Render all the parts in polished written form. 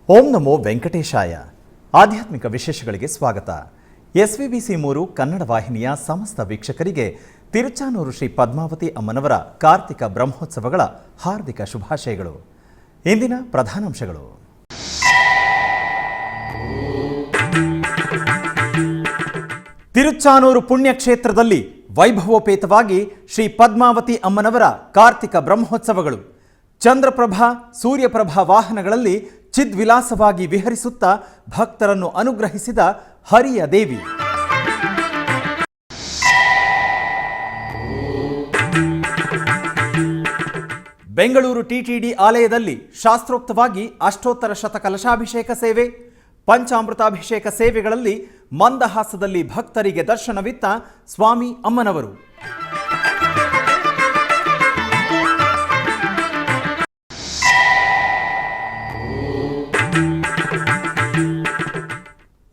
ಓಂ ನಮೋ ವೆಂಕಟೇಶಾಯ. ಆಧ್ಯಾತ್ಮಿಕ ವಿಶೇಷಗಳಿಗೆ ಸ್ವಾಗತ. SVBC3 ಕನ್ನಡ ವಾಹಿನಿಯ ಸಮಸ್ತ ವೀಕ್ಷಕರಿಗೆ ತಿರುಚಾನೂರು ಶ್ರೀ ಪದ್ಮಾವತಿ ಅಮ್ಮನವರ ಕಾರ್ತಿಕ ಬ್ರಹ್ಮೋತ್ಸವಗಳ ಹಾರ್ದಿಕ ಶುಭಾಶಯಗಳು. ಇಂದಿನ ಪ್ರಧಾನಾಂಶಗಳು. ತಿರುಚಾನೂರು ಪುಣ್ಯಕ್ಷೇತ್ರದಲ್ಲಿ ವೈಭವೋಪೇತವಾಗಿ ಶ್ರೀ ಪದ್ಮಾವತಿ ಅಮ್ಮನವರ ಕಾರ್ತಿಕ ಬ್ರಹ್ಮೋತ್ಸವಗಳು. ಚಂದ್ರಪ್ರಭಾ ಸೂರ್ಯಪ್ರಭಾ ವಾಹನಗಳಲ್ಲಿ ಚಿದ್ವಿಲಾಸವಾಗಿ ವಿಹರಿಸುತ್ತಾ ಭಕ್ತರನ್ನು ಅನುಗ್ರಹಿಸಿದ ಹರಿಯ ದೇವಿ. ಬೆಂಗಳೂರು TTD ಆಲಯದಲ್ಲಿ ಶಾಸ್ತ್ರೋಕ್ತವಾಗಿ ಅಷ್ಟೋತ್ತರ ಶತಕಲಶಾಭಿಷೇಕ ಸೇವೆ, ಪಂಚಾಮೃತಾಭಿಷೇಕ ಸೇವೆಗಳಲ್ಲಿ ಮಂದಹಾಸದಲ್ಲಿ ಭಕ್ತರಿಗೆ ದರ್ಶನವಿತ್ತ ಸ್ವಾಮಿ ಅಮ್ಮನವರು.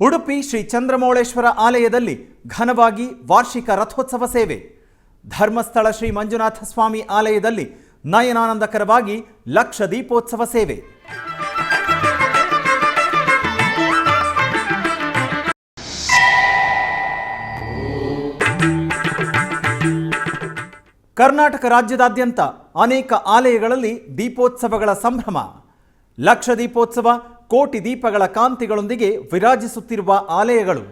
ಉಡುಪಿ ಶ್ರೀ ಚಂದ್ರಮೌಳೇಶ್ವರ ಆಲಯದಲ್ಲಿ ಘನವಾಗಿ ವಾರ್ಷಿಕ ರಥೋತ್ಸವ ಸೇವೆ, ಧರ್ಮಸ್ಥಳ ಶ್ರೀ ಮಂಜುನಾಥ ಸ್ವಾಮಿ ಆಲಯದಲ್ಲಿ ನಯನಾನಂದಕರವಾಗಿ ಲಕ್ಷ ದೀಪೋತ್ಸವ ಸೇವೆ. ಕರ್ನಾಟಕ ರಾಜ್ಯದಾದ್ಯಂತ ಅನೇಕ ಆಲಯಗಳಲ್ಲಿ ದೀಪೋತ್ಸವಗಳ ಸಂಭ್ರಮ. ಲಕ್ಷ ದೀಪೋತ್ಸವ, ಕೋಟಿ ದೀಪಗಳ ಕಾಂತಿಗಳೊಂದಿಗೆ ವಿರಾಜಿಸುತ್ತಿರುವ ಆಲಯಗಳು.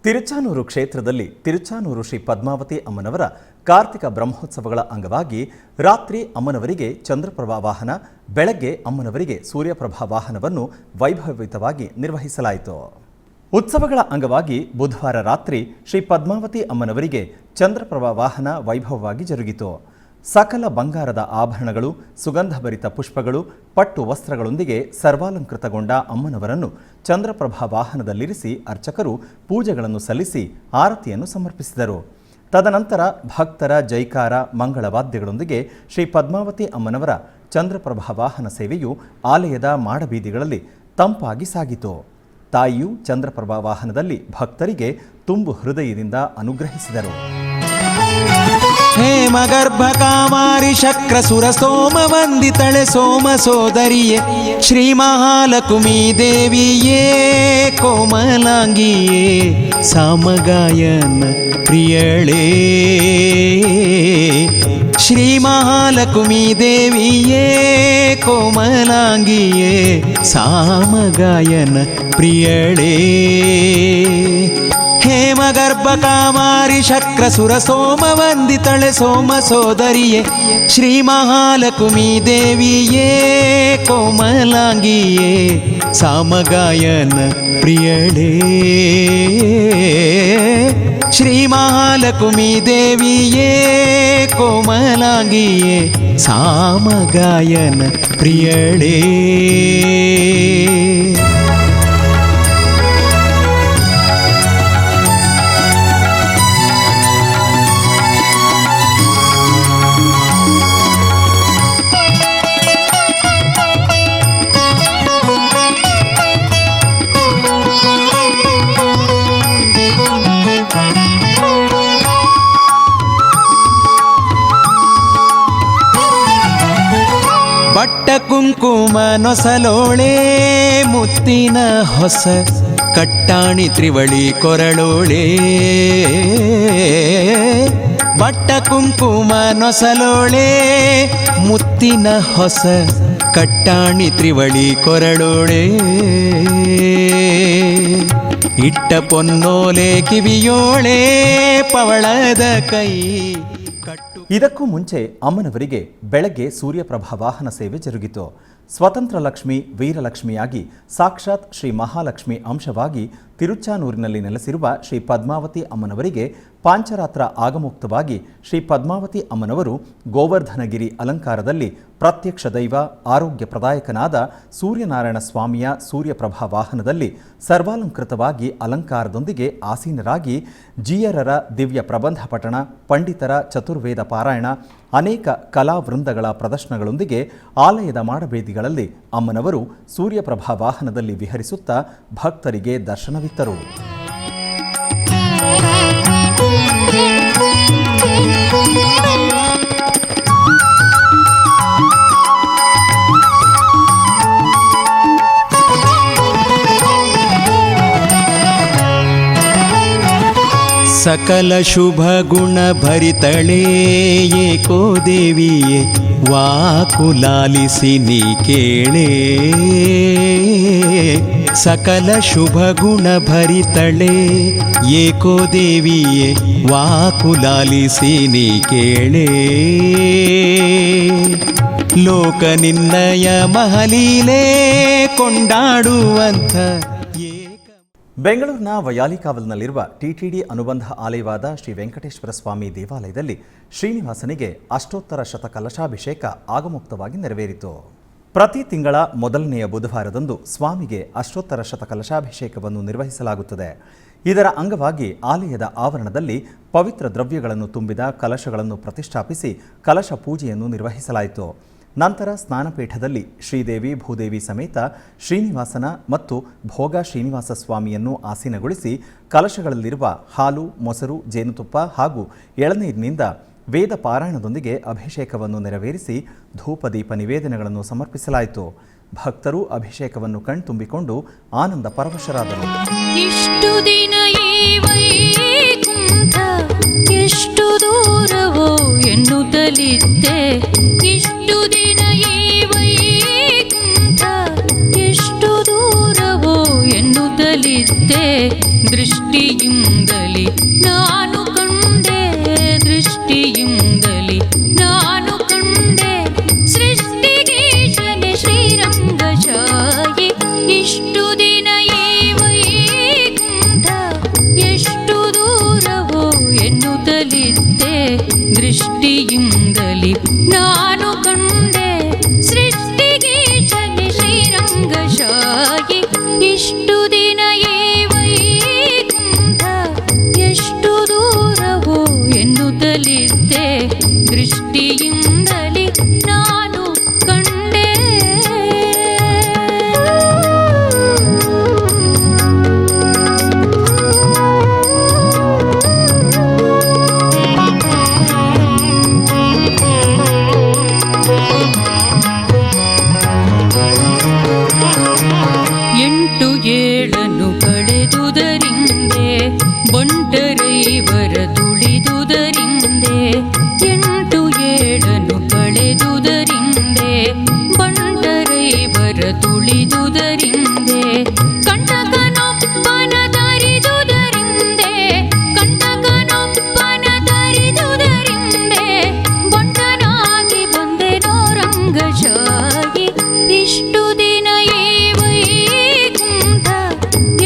ತಿರುಚಾನೂರು ಕ್ಷೇತ್ರದಲ್ಲಿ ತಿರುಚಾನೂರು ಶ್ರೀ ಪದ್ಮಾವತಿ ಅಮ್ಮನವರ ಕಾರ್ತಿಕ ಬ್ರಹ್ಮೋತ್ಸವಗಳ ಅಂಗವಾಗಿ ರಾತ್ರಿ ಅಮ್ಮನವರಿಗೆ ಚಂದ್ರಪ್ರಭಾ ವಾಹನ, ಬೆಳಗ್ಗೆ ಅಮ್ಮನವರಿಗೆ ಸೂರ್ಯಪ್ರಭಾ ವಾಹನವನ್ನು ವೈಭವಯುತವಾಗಿ ನಿರ್ವಹಿಸಲಾಯಿತು. ಉತ್ಸವಗಳ ಅಂಗವಾಗಿ ಬುಧವಾರ ರಾತ್ರಿ ಶ್ರೀ ಪದ್ಮಾವತಿ ಅಮ್ಮನವರಿಗೆ ಚಂದ್ರಪ್ರಭಾ ವಾಹನ ವೈಭವವಾಗಿ ಜರುಗಿತು. ಸಕಲ ಬಂಗಾರದ ಆಭರಣಗಳು, ಸುಗಂಧಭರಿತ ಪುಷ್ಪಗಳು, ಪಟ್ಟು ವಸ್ತ್ರಗಳೊಂದಿಗೆ ಸರ್ವಾಲಂಕೃತಗೊಂಡ ಅಮ್ಮನವರನ್ನು ಚಂದ್ರಪ್ರಭಾ ವಾಹನದಲ್ಲಿರಿಸಿ ಅರ್ಚಕರು ಪೂಜೆಗಳನ್ನು ಸಲ್ಲಿಸಿ ಆರತಿಯನ್ನು ಸಮರ್ಪಿಸಿದರು. ತದನಂತರ ಭಕ್ತರ ಜೈಕಾರ, ಮಂಗಳವಾದ್ಯಗಳೊಂದಿಗೆ ಶ್ರೀ ಪದ್ಮಾವತಿ ಅಮ್ಮನವರ ಚಂದ್ರಪ್ರಭಾ ವಾಹನ ಸೇವೆಯು ಆಲಯದ ಮಾಡಬೀದಿಗಳಲ್ಲಿ ತಂಪಾಗಿ ಸಾಗಿತು. ತಾಯಿಯು ಚಂದ್ರಪ್ರಭಾ ವಾಹನದಲ್ಲಿ ಭಕ್ತರಿಗೆ ತುಂಬು ಹೃದಯದಿಂದ ಅನುಗ್ರಹಿಸಿದರು. ಹೇಮಗರ್ಭ ಕಾಮಾರಿ ಶಕ್ರ ಸುರ ಸೋಮ ವಂದಿತಳೆ ಸೋಮ ಸೋದರಿಯೇ ಶ್ರೀ ಮಹಾಲಕ್ಷ್ಮೀ ದೇವಿಯೇ ಕೋಮಲಾಂಗಿಯೇ ಸಾಮಗಾಯನ ಪ್ರಿಯಳೇ ಶ್ರೀ ಮಹಾಲಕ್ಷ್ಮೀ ದೇವಿಯೇ ಕೋಮಲಾಂಗಿಯೇ ಸಾಮಗಾಯನ ಪ್ರಿಯಳೇ ಹೇಮಗರ್ಭ ಕಾಮಾರಿ ಶಕ್ರ ಸುರ ಸೋಮ ವಂದಿತಳೆ ಸೋಮ ಸೋದರಿಯೇ ಶ್ರೀ ಮಹಾಲಕ್ಷ್ಮೀ ದೇವಿಯೇ ಕೋಮಲಾಂಗಿಯೇ ಸಾಮಗಾಯನ ಪ್ರಿಯಳೇ ಶ್ರೀ ಮಹಾಲಕ್ಷ್ಮೀ ದೇವಿಯೇ ಕೋಮಲಾಂಗಿಯೇ ಸಾಮಗಾಯನ ಪ್ರಿಯಳೇ. ಬಟ್ಟ ಕುಂಕುಮ ನೊಸಲೋಳೆ ಮುತ್ತಿನ ಹೊಸ ಕಟ್ಟಾಣಿ ತ್ರಿವಳಿ ಕೊರಳೋಳೆ ಬಟ್ಟ ಕುಂಕುಮ ನೊಸಲೋಳೆ ಮುತ್ತಿನ ಹೊಸ ಕಟ್ಟಾಣಿ ತ್ರಿವಳಿ ಕೊರಳೋಳೆ ಇಟ್ಟ ಪೊನ್ನೋಲೆ ಕಿವಿಯೋಳೆ ಪವಳದ ಕೈ. ಇದಕ್ಕೂ ಮುಂಚೆ ಅಮ್ಮನವರಿಗೆ ಬೆಳಗ್ಗೆ ಸೂರ್ಯಪ್ರಭಾ ವಾಹನ ಸೇವೆ ಜರುಗಿತು. ಸ್ವತಂತ್ರ ಲಕ್ಷ್ಮಿ, ವೀರಲಕ್ಷ್ಮಿಯಾಗಿ ಸಾಕ್ಷಾತ್ ಶ್ರೀ ಮಹಾಲಕ್ಷ್ಮಿ ಅಂಶವಾಗಿ ತಿರುಚಾನೂರಿನಲ್ಲಿ ನೆಲೆಸಿರುವ ಶ್ರೀ ಪದ್ಮಾವತಿ ಅಮ್ಮನವರಿಗೆ ಪಾಂಚರಾತ್ರ ಆಗಮುಕ್ತವಾಗಿ ಶ್ರೀ ಪದ್ಮಾವತಿ ಅಮ್ಮನವರು ಗೋವರ್ಧನಗಿರಿ ಅಲಂಕಾರದಲ್ಲಿ ಪ್ರತ್ಯಕ್ಷ ದೈವ, ಆರೋಗ್ಯ ಪ್ರದಾಯಕನಾದ ಸೂರ್ಯನಾರಾಯಣ ಸ್ವಾಮಿಯ ಸೂರ್ಯಪ್ರಭಾ ವಾಹನದಲ್ಲಿ ಸರ್ವಾಲಂಕೃತವಾಗಿ ಅಲಂಕಾರದೊಂದಿಗೆ ಆಸೀನರಾಗಿ ಜಿಯರರ ದಿವ್ಯ ಪ್ರಬಂಧ ಪಠಣ, ಪಂಡಿತರ ಚತುರ್ವೇದ ಪಾರಾಯಣ, ಅನೇಕ ಕಲಾವೃಂದಗಳ ಪ್ರದರ್ಶನಗಳೊಂದಿಗೆ ಆಲಯದ ಮಾಡಬೇದಿಗಳಲ್ಲಿ ಅಮ್ಮನವರು ಸೂರ್ಯಪ್ರಭಾ ವಾಹನದಲ್ಲಿ ವಿಹರಿಸುತ್ತಾ ಭಕ್ತರಿಗೆ ದರ್ಶನವಿತ್ತರು. ಸಕಲ ಶುಭ ಗುಣ ಭರಿತಳೇ ಏಕೋ ದೇವಿಯೇ ವಾಕುಲಾಲಿಸಿ ನೀ ಕೇಳೇ. ಸಕಲ ಶುಭ ಗುಣ ಭರಿತಳೇ ಏಕೋ ದೇವಿಯೇ ವಾಕುಲಾಲಿಸಿ ನೀ ಕೇಳೇ. ಲೋಕ ನಿನ್ನಯ ಮಹಲೀಲೆ ಕೊಂಡಾಡುವಂಥ ಬೆಂಗಳೂರಿನ ವಯಾಲಿಕಾವಲ್ನಲ್ಲಿರುವ ಟಿಟಿಡಿ ಅನುಬಂಧ ಆಲಯವಾದ ಶ್ರೀ ವೆಂಕಟೇಶ್ವರ ಸ್ವಾಮಿ ದೇವಾಲಯದಲ್ಲಿ ಶ್ರೀನಿವಾಸನಿಗೆ ಅಷ್ಟೋತ್ತರ ಶತಕಲಶಾಭಿಷೇಕ ಆಗಮುಕ್ತವಾಗಿ ನೆರವೇರಿತು. ಪ್ರತಿ ತಿಂಗಳ ಮೊದಲನೆಯ ಬುಧವಾರದಂದು ಸ್ವಾಮಿಗೆ ಅಷ್ಟೋತ್ತರ ಶತಕಲಶಾಭಿಷೇಕವನ್ನು ನಿರ್ವಹಿಸಲಾಗುತ್ತದೆ. ಇದರ ಅಂಗವಾಗಿ ಆಲಯದ ಆವರಣದಲ್ಲಿ ಪವಿತ್ರ ದ್ರವ್ಯಗಳನ್ನು ತುಂಬಿದ ಕಲಶಗಳನ್ನು ಪ್ರತಿಷ್ಠಾಪಿಸಿ ಕಲಶ ಪೂಜೆಯನ್ನು ನಿರ್ವಹಿಸಲಾಯಿತು. ನಂತರ ಸ್ನಾನಪೀಠದಲ್ಲಿ ಶ್ರೀದೇವಿ ಭೂದೇವಿ ಸಮೇತ ಶ್ರೀನಿವಾಸನ ಮತ್ತು ಭೋಗ ಶ್ರೀನಿವಾಸ ಸ್ವಾಮಿಯನ್ನು ಆಸೀನಗೊಳಿಸಿ ಕಲಶಗಳಲ್ಲಿರುವ ಹಾಲು, ಮೊಸರು, ಜೇನುತುಪ್ಪ ಹಾಗೂ ಎಳನೀರಿನಿಂದ ವೇದ ಪಾರಾಯಣದೊಂದಿಗೆ ಅಭಿಷೇಕವನ್ನು ನೆರವೇರಿಸಿ ಧೂಪದೀಪ ನಿವೇದನೆಗಳನ್ನು ಸಮರ್ಪಿಸಲಾಯಿತು. ಭಕ್ತರು ಅಭಿಷೇಕವನ್ನು ಕಣ್ತುಂಬಿಕೊಂಡು ಆನಂದ ಪರವಶರಾದರು. ಇಷ್ಟು ದಿನ ಎಷ್ಟು ದೂರವೋ ಎನ್ನುತ್ತಲಿದ್ದೆ, ಇಷ್ಟು ದಿನ ಎಷ್ಟು ದೂರವೋ ಎನ್ನುತ್ತಲಿದ್ದೆ. ದೃಷ್ಟಿಯಿಂದಲೇ ನಾನು ಕಂಡೆ, ದೃಷ್ಟಿಯಿಂದಲೇ ನಾನು ಕಂಡೆ ಸೃಷ್ಟಿಗೀಶನೆ ಶ್ರೀರಂಗಶಾಹಿ. ಇಷ್ಟು ದಿನ ಎಷ್ಟು ದೂರವೋ ಎನ್ನುತ್ತಲಿದ್ದೆ, ದೃಷ್ಟಿಯಿಂದಲೇ ನಾನು ಕಂಡೆ ಸೃಷ್ಟಿಗೀಶನೆ ಶ್ರೀರಂಗಶಾಹಿ. ಇಷ್ಟು ದಿನ ಎಷ್ಟು ದೂರವೋ ಎನ್ನುತ್ತಲಿದ್ದೆ, ದೃಷ್ಟಿಯಿಂದಲೇ ನಾನು ಕಂಡೆ. ಎಂಟು ಏಳನ್ನು ಕಳೆದುದರಿಂದೆ ಬಂಟರೈವರ ತುಳಿದುದರಿಂದೆ, ಎಂಟು ಏಳನ್ನು ಕಳೆದುದರಿಂದೆ ಬಂಟರೈವರ ತುಳಿದುದರಿಂದೆ, ಕಂಟಕನೊಬ್ಬನ ತರಿದುದರಿಂದೆ, ಕಂಟಕನೊಬ್ಬನ ತರಿದುದರಿಂದೆ ಬಂಟನಾಗಿ ಬಂದೆನೋ ರಂಗಶಾಹಿ. ಇಷ್ಟು ದಿನ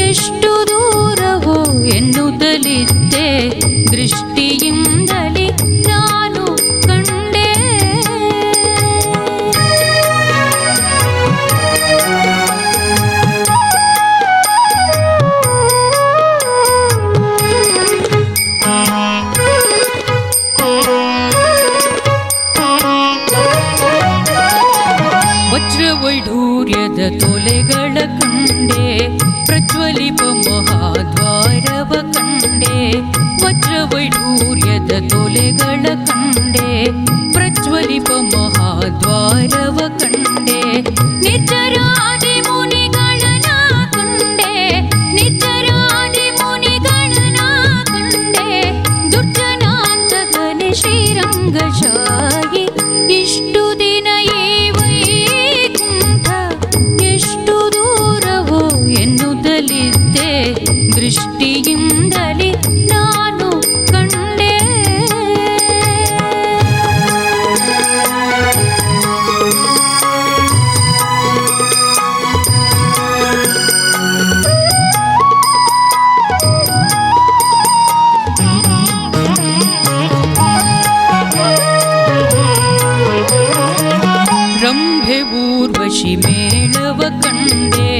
ಎಷ್ಟು ದೂರವೋ ಎನ್ನುತ್ತಲಿದ್ದೆ, ದೃಷ್ಟಿಯಿಂದಲೇ ನಾನು ಕಂಡೆ. ವಜ್ರವೈಢೂರ್ಯದ ತೊಲೆಗಳ ಕಂಡೆ, ಪ್ರಜ್ವಲಿಪ ಮಹಾದ್ವಾರವ ಕಂಡೆ. ವಜ್ರವೈಢೂರ್ಯದ ತೊಲೆಗಳ ಕಂಡೆ, ಪ್ರಜ್ವಲಿಪ ಮಹಾದ್ವಾರವ ಕಂಡೆ. ನಿರ್ಜರಾದಿ ಮುನಿಗಳನ ಕಂಡೆ, ನಿರ್ಜರಾದಿ ಮುನಿಗಳನ ಕಂಡೆ. ದುರ್ಜನಾಂತಕನೆ ಶ್ರೀರಂಗಶಾಹಿ. ಇಷ್ಟು ದಿನ ಎಷ್ಟು ದೂರವೋ ಎನ್ನುತ್ತಲಿದ್ದೆ, ದೃಷ್ಟಿಯಿಂದಲೇ ನಾನು ಕಂಡೆ. ರಂಭೆ ಊರ್ವಶಿ ಮೇಳವ ಕಂಡೆ,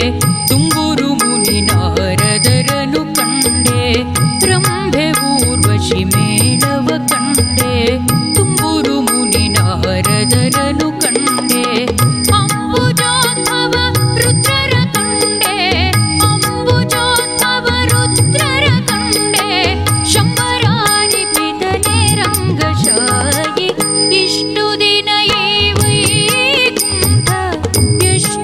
ತುಂಬೂರು ಮುನಿ ನಾರದರನು ಕಂಡೆ. ರಂಭೆ ಊರ್ವಶಿ ಮೇಳವ ಕಂಡೆ, ತುಂಬೂರು ಮುನಿ ನಾರದರನು ಕಂಡೆ. ಅಂಬುಜೋದ್ಭವ ರುದ್ರರ ಕಂಡೆ, ಅಂಬುಜೋದ್ಭವ ರುದ್ರರ ಕಂಡೆ. ಶಂಭರಾರಿ ಪಿತನೆ ರಂಗಶಾಹಿ. ಇಷ್ಟು ದಿನ ಎಷ್ಟು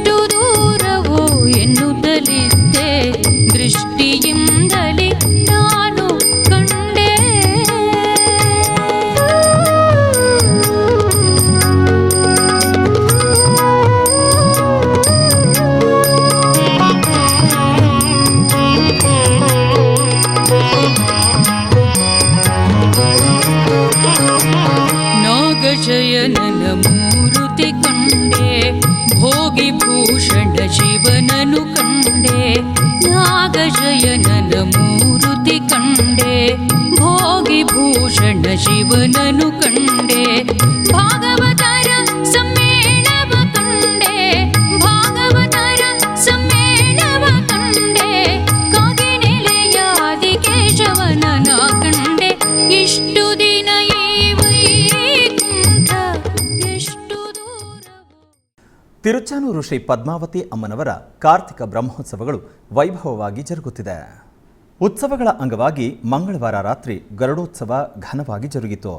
ಶಯನನ ಮೂರುತಿ ಕಂಡೆ ಭೋಗಿ ಭೂಷಣ ಶಿವನನು ಕಂಡೆ ನಾಗಶಯನನ ಮೂರುತಿ ಕಂಡೆ ಭೋಗಿ ಭೂಷಣ ಶಿವನನು ಕಂಡೆ ಭಾಗವತರ ಸಮ್ಮೇಳವ ಕಂಡೆ ಭಾಗವತರ ಸಮ್ಮೇಳವ ಕಂಡೆ ಕಾಗಿನೆಲೆಯಾದಿ ಕೇಶವನನ ಕಂಡೆ ಇಷ್ಟು ದಿನ ಈ ವೈಕುಂಠ ಎಷ್ಟು ದೂರವೋ. ತಿರುಚಾನೂರು ಶ್ರೀ ಪದ್ಮಾವತಿ ಅಮ್ಮನವರ ಕಾರ್ತಿಕ ಬ್ರಹ್ಮೋತ್ಸವಗಳು ವೈಭವವಾಗಿ ಜರುಗುತ್ತಿದೆ. ಉತ್ಸವಗಳ ಅಂಗವಾಗಿ ಮಂಗಳವಾರ ರಾತ್ರಿ ಗರುಡೋತ್ಸವ ಘನವಾಗಿ ಜರುಗಿತು.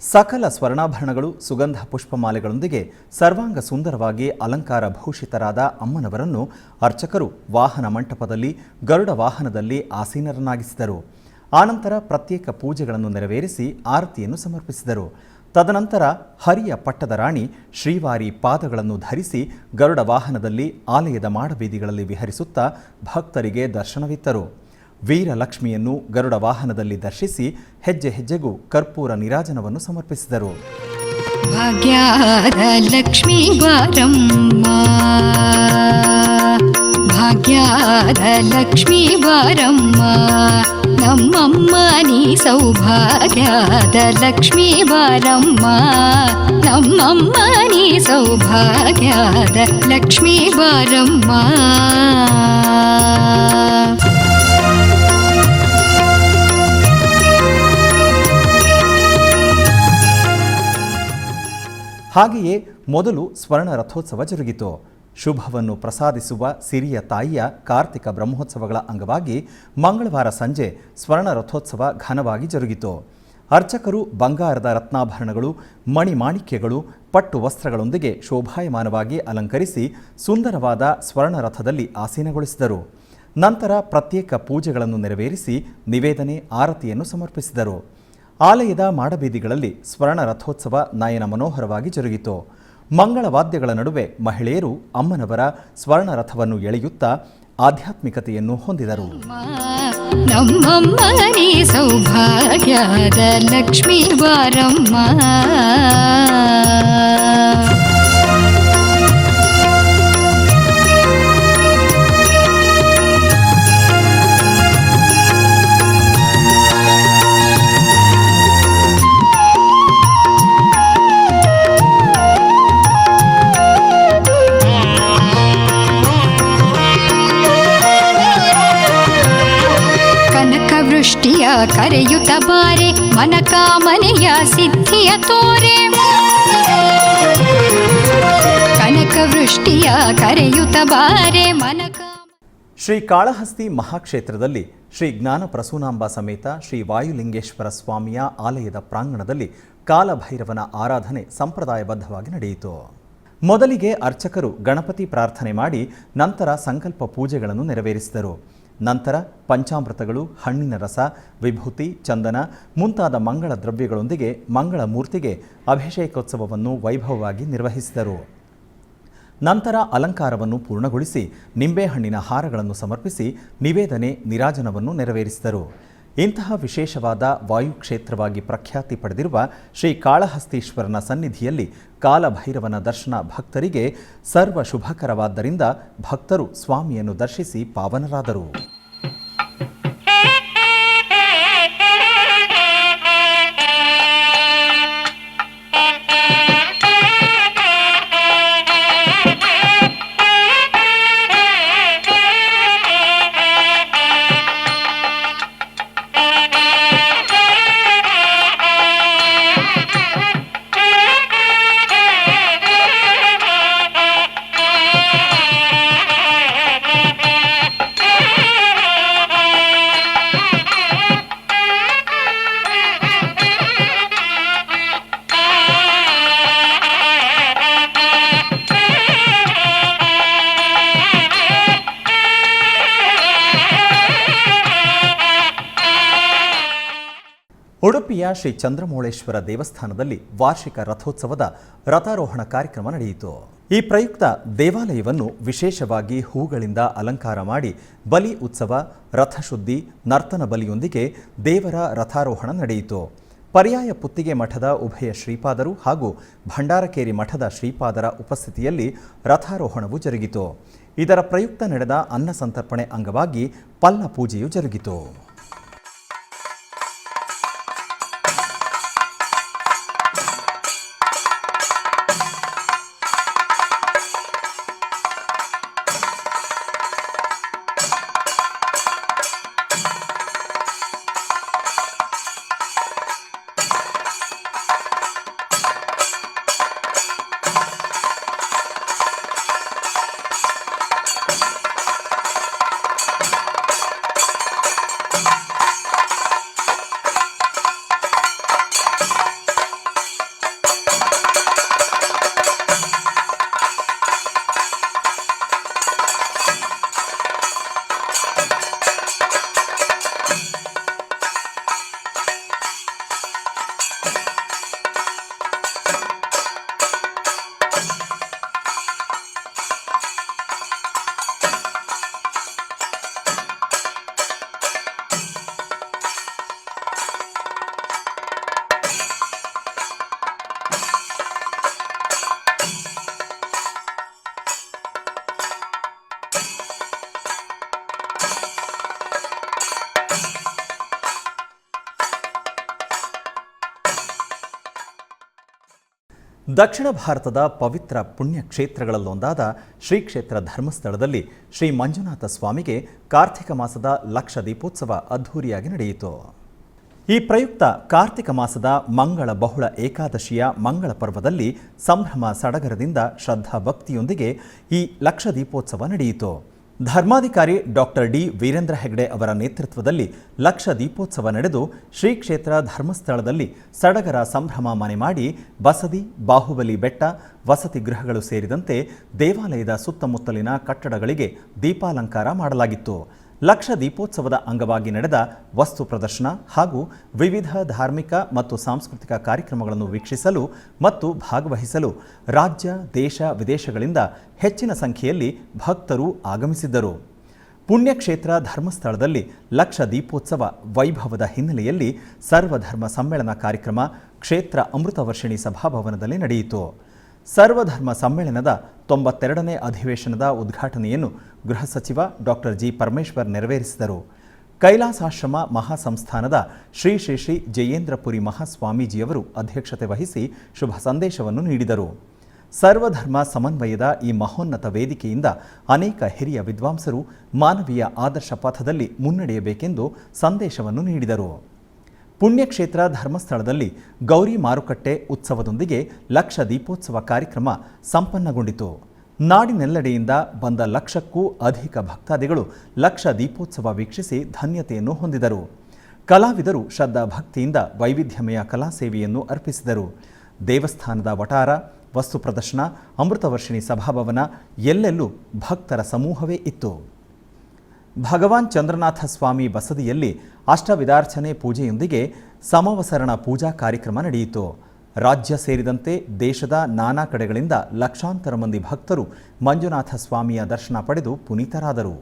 ಸಕಲ ಸ್ವರ್ಣಾಭರಣಗಳು ಸುಗಂಧ ಪುಷ್ಪಮಾಲೆಗಳೊಂದಿಗೆ ಸರ್ವಾಂಗ ಸುಂದರವಾಗಿ ಅಲಂಕಾರ ಭೂಷಿತರಾದ ಅಮ್ಮನವರನ್ನು ಅರ್ಚಕರು ವಾಹನ ಮಂಟಪದಲ್ಲಿ ಗರುಡ ವಾಹನದಲ್ಲಿ ಆಸೀನರನ್ನಾಗಿಸಿದರು. ಆನಂತರ ಪ್ರತ್ಯೇಕ ಪೂಜೆಗಳನ್ನು ನೆರವೇರಿಸಿ ಆರತಿಯನ್ನು ಸಮರ್ಪಿಸಿದರು. ತದನಂತರ ಹರಿಯ ಪಟ್ಟದ ರಾಣಿ ಶ್ರೀವಾರಿ ಪಾದಗಳನ್ನು ಧರಿಸಿ ಗರುಡ ವಾಹನದಲ್ಲಿ ಆಲಯದ ಮಾಡಬೀದಿಗಳಲ್ಲಿ ವಿಹರಿಸುತ್ತಾ ಭಕ್ತರಿಗೆ ದರ್ಶನವಿತ್ತರು. ವೀರಲಕ್ಷ್ಮಿಯನ್ನು ಗರುಡ ವಾಹನದಲ್ಲಿ ದರ್ಶಿಸಿ ಹೆಜ್ಜೆ ಹೆಜ್ಜೆಗೂ ಕರ್ಪೂರ ನೀರಾಜನವನ್ನು ಸಮರ್ಪಿಸಿದರು. ಭಾಗ್ಯದ ಲಕ್ಷ್ಮೀ ಬಾರಮ್ಮ ಭಾಗ್ಯದ ಲಕ್ಷ್ಮೀ ಬಾರಮ್ಮ ನಮ್ಮಮ್ಮ ನೀ ಸೌಭಾಗ್ಯದ ಲಕ್ಷ್ಮೀ ಬಾರಮ್ಮ ನಮ್ಮಮ್ಮ ನೀ ಸೌಭಾಗ್ಯದ ಲಕ್ಷ್ಮೀ ಬಾರಮ್ಮ. ಹಾಗೆಯೇ ಮೊದಲು ಸ್ವರ್ಣ ರಥೋತ್ಸವ ಜರುಗಿತು. ಶುಭವನ್ನು ಪ್ರಸಾದಿಸುವ ಸಿರಿಯ ತಾಯಿಯ ಕಾರ್ತಿಕ ಬ್ರಹ್ಮೋತ್ಸವಗಳ ಅಂಗವಾಗಿ ಮಂಗಳವಾರ ಸಂಜೆ ಸ್ವರ್ಣ ರಥೋತ್ಸವ ಘನವಾಗಿ ಜರುಗಿತು. ಅರ್ಚಕರು ಬಂಗಾರದ ರತ್ನಾಭರಣಗಳು, ಮಣಿಮಾಣಿಕ್ಯಗಳು, ಪಟ್ಟು ವಸ್ತ್ರಗಳೊಂದಿಗೆ ಶೋಭಾಯಮಾನವಾಗಿ ಅಲಂಕರಿಸಿ ಸುಂದರವಾದ ಸ್ವರ್ಣ ರಥದಲ್ಲಿ ಆಸೀನಗೊಳಿಸಿದರು. ನಂತರ ಪ್ರತ್ಯೇಕ ಪೂಜೆಗಳನ್ನು ನೆರವೇರಿಸಿ ನಿವೇದನೆ ಆರತಿಯನ್ನು ಸಮರ್ಪಿಸಿದರು. ಆಲಯದ ಮಾಡಬೀದಿಗಳಲ್ಲಿ ಸ್ವರ್ಣ ರಥೋತ್ಸವ ನಯನ ಮನೋಹರವಾಗಿ ಜರುಗಿತು. ಮಂಗಳವಾದ್ಯಗಳ ನಡುವೆ ಮಹಿಳೆಯರು ಅಮ್ಮನವರ ಸ್ವರ್ಣ ರಥವನ್ನು ಎಳೆಯುತ್ತಾ ಆಧ್ಯಾತ್ಮಿಕತೆಯನ್ನು ಹೊಂದಿದರು. ನಮ್ಮಮ್ಮ ನೀ ಸೌಭಾಗ್ಯದ ಲಕ್ಷ್ಮೀ ಬಾರಮ್ಮ. ವೃಷ್ಟಿಯ ಕರೆಯುತ್ತ ಬಾರೆ ಮನಕಾಮನೆಯ ಸಿದ್ಧಿಯ ತೋರೆ ಕನಕ ವೃಷ್ಟಿಯ ಕರೆಯುತ್ತ ಬಾರೆ ಶ್ರೀ ಕಾಳಹಸ್ತಿ ಮಹಾಕ್ಷೇತ್ರದಲ್ಲಿ ಶ್ರೀ ಜ್ಞಾನ ಪ್ರಸೂನಾಂಬ ಸಮೇತ ಶ್ರೀ ವಾಯುಲಿಂಗೇಶ್ವರ ಸ್ವಾಮಿಯ ಆಲಯದ ಪ್ರಾಂಗಣದಲ್ಲಿ ಕಾಲಭೈರವನ ಆರಾಧನೆ ಸಂಪ್ರದಾಯಬದ್ಧವಾಗಿ ನಡೆಯಿತು. ಮೊದಲಿಗೆ ಅರ್ಚಕರು ಗಣಪತಿ ಪ್ರಾರ್ಥನೆ ಮಾಡಿ ನಂತರ ಸಂಕಲ್ಪ ಪೂಜೆಗಳನ್ನು ನೆರವೇರಿಸಿದರು. ನಂತರ ಪಂಚಾಮೃತಗಳು, ಹಣ್ಣಿನ ರಸ, ವಿಭೂತಿ, ಚಂದನ ಮುಂತಾದ ಮಂಗಳ ದ್ರವ್ಯಗಳೊಂದಿಗೆ ಮಂಗಳ ಮೂರ್ತಿಗೆ ಅಭಿಷೇಕೋತ್ಸವವನ್ನು ವೈಭವವಾಗಿ ನಿರ್ವಹಿಸಿದರು. ನಂತರ ಅಲಂಕಾರವನ್ನು ಪೂರ್ಣಗೊಳಿಸಿ ನಿಂಬೆಹಣ್ಣಿನ ಹಾರಗಳನ್ನು ಸಮರ್ಪಿಸಿ ನಿವೇದನೆ ನೀರಾಜನವನ್ನು ನೆರವೇರಿಸಿದರು. ಇಂತಹ ವಿಶೇಷವಾದ ವಾಯುಕ್ಷೇತ್ರವಾಗಿ ಪ್ರಖ್ಯಾತಿ ಪಡೆದಿರುವ ಶ್ರೀ ಕಾಳಹಸ್ತೀಶ್ವರನ ಸನ್ನಿಧಿಯಲ್ಲಿ ಕಾಲಭೈರವನ ದರ್ಶನ ಭಕ್ತರಿಗೆ ಸರ್ವ ಶುಭಕರವಾದ್ದರಿಂದ ಭಕ್ತರು ಸ್ವಾಮಿಯನ್ನು ದರ್ಶಿಸಿ ಪಾವನರಾದರು. ಉಡುಪಿಯ ಶ್ರೀ ಚಂದ್ರಮೌಳೇಶ್ವರ ದೇವಸ್ಥಾನದಲ್ಲಿ ವಾರ್ಷಿಕ ರಥೋತ್ಸವದ ರಥಾರೋಹಣ ಕಾರ್ಯಕ್ರಮ ನಡೆಯಿತು. ಈ ಪ್ರಯುಕ್ತ ದೇವಾಲಯವನ್ನು ವಿಶೇಷವಾಗಿ ಹೂಗಳಿಂದ ಅಲಂಕಾರ ಮಾಡಿ ಬಲಿ ಉತ್ಸವ, ರಥಶುದ್ಧಿ, ನರ್ತನ ಬಲಿಯೊಂದಿಗೆ ದೇವರ ರಥಾರೋಹಣ ನಡೆಯಿತು. ಪರ್ಯಾಯ ಪುತ್ತಿಗೆ ಮಠದ ಉಭಯ ಶ್ರೀಪಾದರು ಹಾಗೂ ಭಂಡಾರಕೇರಿ ಮಠದ ಶ್ರೀಪಾದರ ಉಪಸ್ಥಿತಿಯಲ್ಲಿ ರಥಾರೋಹಣವು ಜರುಗಿತು. ಇದರ ಪ್ರಯುಕ್ತ ನಡೆದ ಅನ್ನ ಸಂತರ್ಪಣೆ ಅಂಗವಾಗಿ ಪಲ್ಲ ಪೂಜೆಯು ಜರುಗಿತು. ದಕ್ಷಿಣ ಭಾರತದ ಪವಿತ್ರ ಪುಣ್ಯ ಕ್ಷೇತ್ರಗಳಲ್ಲೊಂದಾದ ಶ್ರೀ ಕ್ಷೇತ್ರ ಧರ್ಮಸ್ಥಳದಲ್ಲಿ ಶ್ರೀ ಮಂಜುನಾಥ ಸ್ವಾಮಿಗೆ ಕಾರ್ತಿಕ ಮಾಸದ ಲಕ್ಷ ದೀಪೋತ್ಸವ ಅದ್ಧೂರಿಯಾಗಿ ನಡೆಯಿತು. ಈ ಪ್ರಯುಕ್ತ ಕಾರ್ತಿಕ ಮಾಸದ ಮಂಗಳ ಬಹುಳ ಏಕಾದಶಿಯ ಮಂಗಳ ಪರ್ವದಲ್ಲಿ ಸಂಭ್ರಮ ಸಡಗರದಿಂದ ಶ್ರದ್ಧಾ ಭಕ್ತಿಯೊಂದಿಗೆ ಈ ಲಕ್ಷ ದೀಪೋತ್ಸವ ನಡೆಯಿತು. ಧರ್ಮಾಧಿಕಾರಿ ಡಾಕ್ಟರ್ ಡಿ ವೀರೇಂದ್ರ ಹೆಗ್ಡೆ ಅವರ ನೇತೃತ್ವದಲ್ಲಿ ಲಕ್ಷ ದೀಪೋತ್ಸವ ನಡೆದು ಶ್ರೀ ಕ್ಷೇತ್ರ ಧರ್ಮಸ್ಥಳದಲ್ಲಿ ಸಡಗರ ಸಂಭ್ರಮ ಮನೆ ಮಾಡಿ ಬಸದಿ, ಬಾಹುಬಲಿ ಬೆಟ್ಟ, ವಸತಿ ಗೃಹಗಳು ಸೇರಿದಂತೆ ದೇವಾಲಯದ ಸುತ್ತಮುತ್ತಲಿನ ಕಟ್ಟಡಗಳಿಗೆ ದೀಪಾಲಂಕಾರ ಮಾಡಲಾಗಿತ್ತು. ಲಕ್ಷ ದೀಪೋತ್ಸವದ ಅಂಗವಾಗಿ ನಡೆದ ವಸ್ತು ಪ್ರದರ್ಶನ ಹಾಗೂ ವಿವಿಧ ಧಾರ್ಮಿಕ ಮತ್ತು ಸಾಂಸ್ಕೃತಿಕ ಕಾರ್ಯಕ್ರಮಗಳನ್ನು ವೀಕ್ಷಿಸಲು ಮತ್ತು ಭಾಗವಹಿಸಲು ರಾಜ್ಯ, ದೇಶ, ವಿದೇಶಗಳಿಂದ ಹೆಚ್ಚಿನ ಸಂಖ್ಯೆಯಲ್ಲಿ ಭಕ್ತರು ಆಗಮಿಸಿದ್ದರು. ಪುಣ್ಯಕ್ಷೇತ್ರ ಧರ್ಮಸ್ಥಳದಲ್ಲಿ ಲಕ್ಷ ದೀಪೋತ್ಸವ ವೈಭವದ ಹಿನ್ನೆಲೆಯಲ್ಲಿ ಸರ್ವಧರ್ಮ ಸಮ್ಮೇಳನ ಕಾರ್ಯಕ್ರಮ ಕ್ಷೇತ್ರ ಅಮೃತವರ್ಷಿಣಿ ಸಭಾಭವನದಲ್ಲಿ ನಡೆಯಿತು. ಸರ್ವಧರ್ಮ ಸಮ್ಮೇಳನದ 92ನೇ ಅಧಿವೇಶನದ ಉದ್ಘಾಟನೆಯನ್ನು ಗೃಹ ಸಚಿವ ಡಾಕ್ಟರ್ ಜಿ ಪರಮೇಶ್ವರ್ ನೆರವೇರಿಸಿದರು. ಕೈಲಾಸಾಶ್ರಮ ಮಹಾಸಂಸ್ಥಾನದ ಶ್ರೀ ಶ್ರೀ ಶ್ರೀ ಜಯೇಂದ್ರಪುರಿ ಮಹಾಸ್ವಾಮೀಜಿಯವರು ಅಧ್ಯಕ್ಷತೆ ವಹಿಸಿ ಶುಭ ಸಂದೇಶವನ್ನು ನೀಡಿದರು. ಸರ್ವಧರ್ಮ ಸಮನ್ವಯದ ಈ ಮಹೋನ್ನತ ವೇದಿಕೆಯಿಂದ ಅನೇಕ ಹಿರಿಯ ವಿದ್ವಾಂಸರು ಮಾನವೀಯ ಆದರ್ಶ ಪಥದಲ್ಲಿ ಮುನ್ನಡೆಯಬೇಕೆಂದು ಸಂದೇಶವನ್ನು ನೀಡಿದರು. ಪುಣ್ಯಕ್ಷೇತ್ರ ಧರ್ಮಸ್ಥಳದಲ್ಲಿ ಗೌರಿ ಮಾರುಕಟ್ಟೆ ಉತ್ಸವದೊಂದಿಗೆ ಲಕ್ಷ ದೀಪೋತ್ಸವ ಕಾರ್ಯಕ್ರಮ ಸಂಪನ್ನಗೊಂಡಿತು. ನಾಡಿನೆಲ್ಲೆಡೆಯಿಂದ ಬಂದ ಲಕ್ಷಕ್ಕೂ ಅಧಿಕ ಭಕ್ತಾದಿಗಳು ಲಕ್ಷ ದೀಪೋತ್ಸವ ವೀಕ್ಷಿಸಿ ಧನ್ಯತೆಯನ್ನು ಹೊಂದಿದರು. ಕಲಾವಿದರು ಶ್ರದ್ಧಾ ಭಕ್ತಿಯಿಂದ ವೈವಿಧ್ಯಮಯ ಕಲಾ ಸೇವೆಯನ್ನು ಅರ್ಪಿಸಿದರು. ದೇವಸ್ಥಾನದ ವಟಾರ, ವಸ್ತು ಪ್ರದರ್ಶನ, ಅಮೃತವರ್ಷಿಣಿ ಸಭಾಭವನ ಎಲ್ಲೆಲ್ಲೂ ಭಕ್ತರ ಸಮೂಹವೇ ಇತ್ತು. ಭಗವಾನ್ ಚಂದ್ರನಾಥ ಸ್ವಾಮಿ ಬಸದಿಯಲ್ಲಿ ಅಷ್ಟವಿಧಾರ್ಚನೆ ಪೂಜೆಯೊಂದಿಗೆ ಸಮವಸರಣ ಪೂಜಾ ಕಾರ್ಯಕ್ರಮ ನಡೆಯಿತು. ರಾಜ್ಯ ಸೇರಿದಂತೆ ದೇಶದ ನಾನಾ ಕಡೆಗಳಿಂದ ಲಕ್ಷಾಂತರ ಮಂದಿ ಭಕ್ತರು ಮಂಜುನಾಥ ಸ್ವಾಮಿಯ ದರ್ಶನ ಪಡೆದು ಪುನೀತರಾದರು.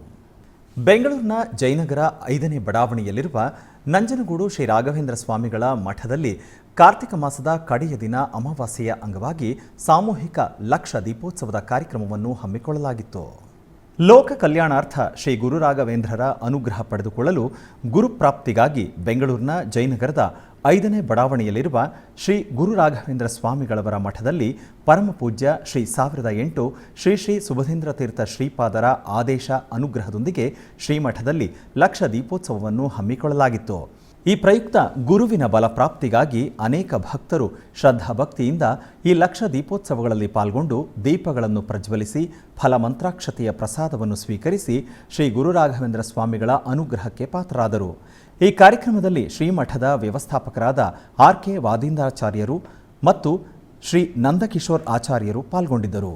ಬೆಂಗಳೂರಿನ ಜಯನಗರ 5ನೇ ಬಡಾವಣೆಯಲ್ಲಿರುವ ನಂಜನಗೂಡು ಶ್ರೀ ರಾಘವೇಂದ್ರ ಸ್ವಾಮಿಗಳ ಮಠದಲ್ಲಿ ಕಾರ್ತಿಕ ಮಾಸದ ಕಡೆಯ ದಿನ ಅಮಾವಾಸ್ಯೆಯ ಅಂಗವಾಗಿ ಸಾಮೂಹಿಕ ಲಕ್ಷ ದೀಪೋತ್ಸವದ ಕಾರ್ಯಕ್ರಮವನ್ನು ಹಮ್ಮಿಕೊಳ್ಳಲಾಗಿತ್ತು. ಲೋಕ ಕಲ್ಯಾಣಾರ್ಥ ಶ್ರೀ ಗುರು ರಾಘವೇಂದ್ರರ ಅನುಗ್ರಹ ಪಡೆದುಕೊಳ್ಳಲು ಗುರುಪ್ರಾಪ್ತಿಗಾಗಿ ಬೆಂಗಳೂರಿನ ಜಯನಗರದ 5ನೇ ಬಡಾವಣೆಯಲ್ಲಿರುವ ಶ್ರೀ ಗುರು ರಾಘವೇಂದ್ರ ಸ್ವಾಮಿಗಳವರ ಮಠದಲ್ಲಿ ಪರಮಪೂಜ್ಯ ಶ್ರೀ 1008 ಶ್ರೀ ಶ್ರೀ ಸುಬುಧೇಂದ್ರ ತೀರ್ಥ ಶ್ರೀಪಾದರ ಆದೇಶ ಅನುಗ್ರಹದೊಂದಿಗೆ ಶ್ರೀಮಠದಲ್ಲಿ ಲಕ್ಷ ದೀಪೋತ್ಸವವನ್ನು ಹಮ್ಮಿಕೊಳ್ಳಲಾಗಿತ್ತು. ಈ ಪ್ರಯುಕ್ತ ಗುರುವಿನ ಬಲಪ್ರಾಪ್ತಿಗಾಗಿ ಅನೇಕ ಭಕ್ತರು ಶ್ರದ್ಧಾಭಕ್ತಿಯಿಂದ ಈ ಲಕ್ಷ ದೀಪೋತ್ಸವಗಳಲ್ಲಿ ಪಾಲ್ಗೊಂಡು ದೀಪಗಳನ್ನು ಪ್ರಜ್ವಲಿಸಿ ಫಲಮಂತ್ರಾಕ್ಷತೆಯ ಪ್ರಸಾದವನ್ನು ಸ್ವೀಕರಿಸಿ ಶ್ರೀ ಗುರು ರಾಘವೇಂದ್ರ ಸ್ವಾಮಿಗಳ ಅನುಗ್ರಹಕ್ಕೆ ಪಾತ್ರರಾದರು. ಈ ಕಾರ್ಯಕ್ರಮದಲ್ಲಿ ಶ್ರೀಮಠದ ವ್ಯವಸ್ಥಾಪಕರಾದ ಆರ್.ಕೆ. ವಾದೀಂದ್ರಾಚಾರ್ಯರು ಮತ್ತು ಶ್ರೀ ನಂದಕಿಶೋರ್ ಆಚಾರ್ಯರು ಪಾಲ್ಗೊಂಡಿದ್ದರು.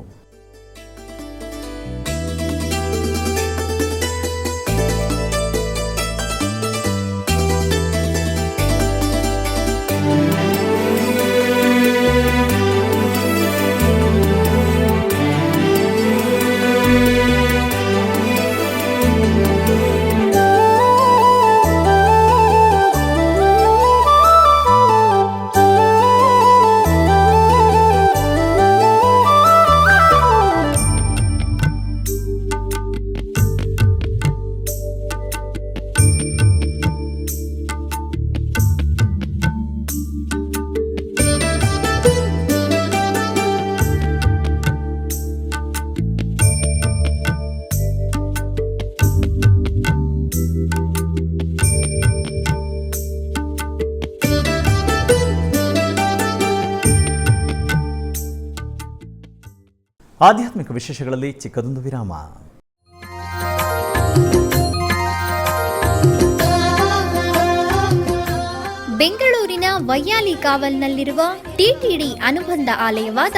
ಆಧ್ಯಾತ್ಮಿಕ ವಿಶೇಷಗಳಲ್ಲಿ ಚಿಕ್ಕದೊಂದು ವಿರಾಮ. ಬೆಂಗಳೂರಿನ ವೈಯಾಲಿ ಕಾವಲ್ನಲ್ಲಿರುವ ಟಿಟಿಡಿ ಅನುಬಂಧ ಆಲಯವಾದ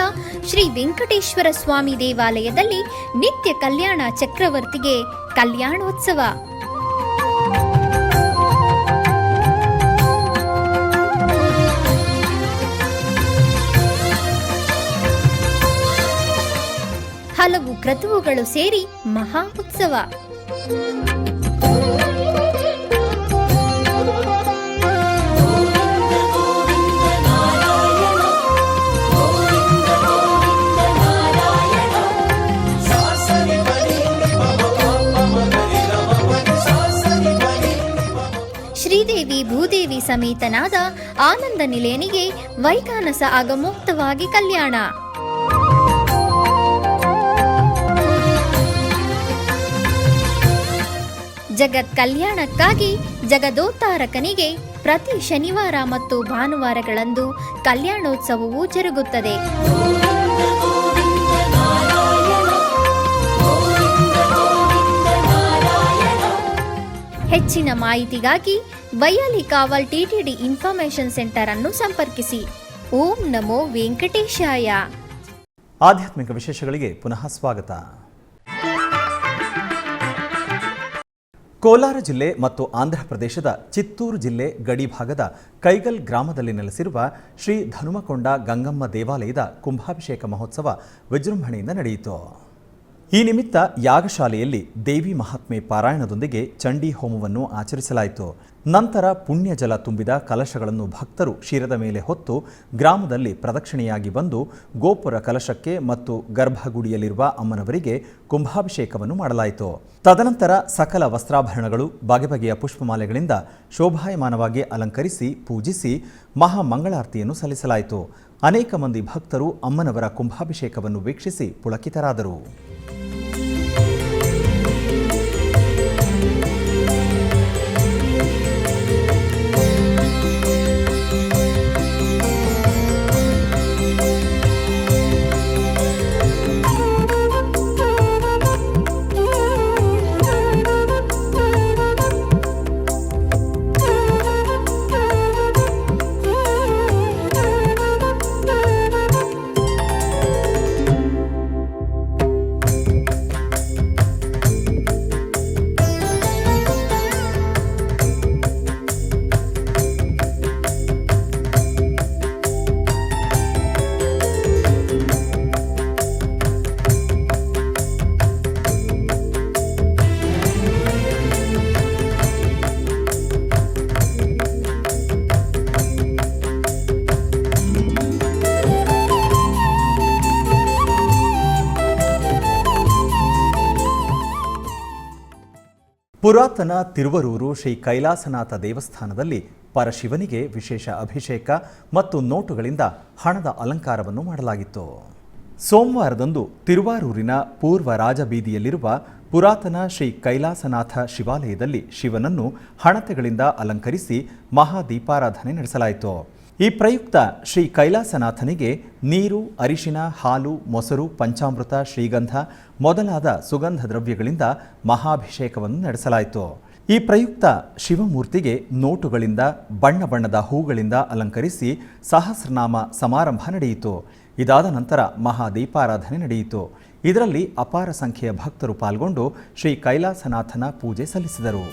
ಶ್ರೀ ವೆಂಕಟೇಶ್ವರ ಸ್ವಾಮಿ ದೇವಾಲಯದಲ್ಲಿ ನಿತ್ಯ ಕಲ್ಯಾಣ ಚಕ್ರವರ್ತಿಗೆ ಕಲ್ಯಾಣೋತ್ಸವ. ಹಲವು ಕ್ರತುವುಗಳು ಸೇರಿ ಮಹಾ ಉತ್ಸವ. ಶ್ರೀದೇವಿ ಭೂದೇವಿ ಸಮೇತನಾದ ಆನಂದ ನಿಲಯನಿಗೆ ವೈಖಾನಸ ಆಗಮೋಕ್ತವಾಗಿ ಕಲ್ಯಾಣ. ಜಗತ್ ಕಲ್ಯಾಣಕ್ಕಾಗಿ ಜಗದೋತ್ತಾರಕನಿಗೆ ಪ್ರತಿ ಶನಿವಾರ ಮತ್ತು ಭಾನುವಾರಗಳಂದು ಕಲ್ಯಾಣೋತ್ಸವವು ಜರುಗುತ್ತದೆ. ಹೆಚ್ಚಿನ ಮಾಹಿತಿಗಾಗಿ ವೈಯಾಲಿ ಕಾವಲ್ ಟಿಟಿಡಿ ಇನ್ಫಾರ್ಮೇಶನ್ ಸೆಂಟರ್ ಅನ್ನು ಸಂಪರ್ಕಿಸಿ. ಓಂ ನಮೋ ವೆಂಕಟೇಶಾಯ. ಆಧ್ಯಾತ್ಮಿಕ ವಿಶೇಷಗಳಿಗೆ ಪುನಃ ಸ್ವಾಗತ. ಕೋಲಾರ ಜಿಲ್ಲೆ ಮತ್ತು ಆಂಧ್ರ ಪ್ರದೇಶದ ಚಿತ್ತೂರು ಜಿಲ್ಲೆ ಗಡಿ ಭಾಗದ ಕೈಗಲ್ ಗ್ರಾಮದಲ್ಲಿ ನೆಲೆಸಿರುವ ಶ್ರೀ ಧನುಮಕೊಂಡ ಗಂಗಮ್ಮ ದೇವಾಲಯದ ಕುಂಭಾಭಿಷೇಕ ಮಹೋತ್ಸವ ವಿಜೃಂಭಣೆಯಿಂದ ನಡೆಯಿತು. ಈ ನಿಮಿತ್ತ ಯಾಗಶಾಲೆಯಲ್ಲಿ ದೇವಿ ಮಹಾತ್ಮೆ ಪಾರಾಯಣದೊಂದಿಗೆ ಚಂಡಿ ಹೋಮವನ್ನು ಆಚರಿಸಲಾಯಿತು. ನಂತರ ಪುಣ್ಯ ಜಲ ತುಂಬಿದ ಕಲಶಗಳನ್ನು ಭಕ್ತರು ಶಿರದ ಮೇಲೆ ಹೊತ್ತು ಗ್ರಾಮದಲ್ಲಿ ಪ್ರದಕ್ಷಿಣೆಯಾಗಿ ಬಂದು ಗೋಪುರ ಕಲಶಕ್ಕೆ ಮತ್ತು ಗರ್ಭಗುಡಿಯಲ್ಲಿರುವ ಅಮ್ಮನವರಿಗೆ ಕುಂಭಾಭಿಷೇಕವನ್ನು ಮಾಡಲಾಯಿತು. ತದನಂತರ ಸಕಲ ವಸ್ತ್ರಾಭರಣಗಳು ಬಗೆ ಬಗೆಯ ಪುಷ್ಪಮಾಲೆಗಳಿಂದ ಶೋಭಾಯಮಾನವಾಗಿ ಅಲಂಕರಿಸಿ ಪೂಜಿಸಿ ಮಹಾಮಂಗಳಾರತಿಯನ್ನು ಸಲ್ಲಿಸಲಾಯಿತು. ಅನೇಕ ಮಂದಿ ಭಕ್ತರು ಅಮ್ಮನವರ ಕುಂಭಾಭಿಷೇಕವನ್ನು ವೀಕ್ಷಿಸಿ ಪುಳಕಿತರಾದರು. ಪುರಾತನ ತಿರುವರೂರು ಶ್ರೀ ಕೈಲಾಸನಾಥ ದೇವಸ್ಥಾನದಲ್ಲಿ ಪರಶಿವನಿಗೆ ವಿಶೇಷ ಅಭಿಷೇಕ ಮತ್ತು ನೋಟುಗಳಿಂದ ಹಣದ ಅಲಂಕಾರವನ್ನು ಮಾಡಲಾಗಿತ್ತು. ಸೋಮವಾರದಂದು ತಿರುವಾರೂರಿನ ಪೂರ್ವ ರಾಜಬೀದಿಯಲ್ಲಿರುವ ಪುರಾತನ ಶ್ರೀ ಕೈಲಾಸನಾಥ ಶಿವಾಲಯದಲ್ಲಿ ಶಿವನನ್ನು ಹಣತೆಗಳಿಂದ ಅಲಂಕರಿಸಿ ಮಹಾದೀಪಾರಾಧನೆ ನಡೆಸಲಾಯಿತು. ಈ ಪ್ರಯುಕ್ತ ಶ್ರೀ ಕೈಲಾಸನಾಥನಿಗೆ ನೀರು, ಅರಿಶಿನ, ಹಾಲು, ಮೊಸರು, ಪಂಚಾಮೃತ, ಶ್ರೀಗಂಧ ಮೊದಲಾದ ಸುಗಂಧ ದ್ರವ್ಯಗಳಿಂದ ಮಹಾಭಿಷೇಕವನ್ನು ನಡೆಸಲಾಯಿತು. ಈ ಪ್ರಯುಕ್ತ ಶಿವಮೂರ್ತಿಗೆ ನೋಟುಗಳಿಂದ ಬಣ್ಣ ಬಣ್ಣದ ಹೂಗಳಿಂದ ಅಲಂಕರಿಸಿ ಸಹಸ್ರನಾಮ ಸಮಾರಂಭ ನಡೆಯಿತು. ಇದಾದ ನಂತರ ಮಹಾದೀಪಾರಾಧನೆ ನಡೆಯಿತು. ಇದರಲ್ಲಿ ಅಪಾರ ಸಂಖ್ಯೆಯ ಭಕ್ತರು ಪಾಲ್ಗೊಂಡು ಶ್ರೀ ಕೈಲಾಸನಾಥನ ಪೂಜೆ ಸಲ್ಲಿಸಿದರು.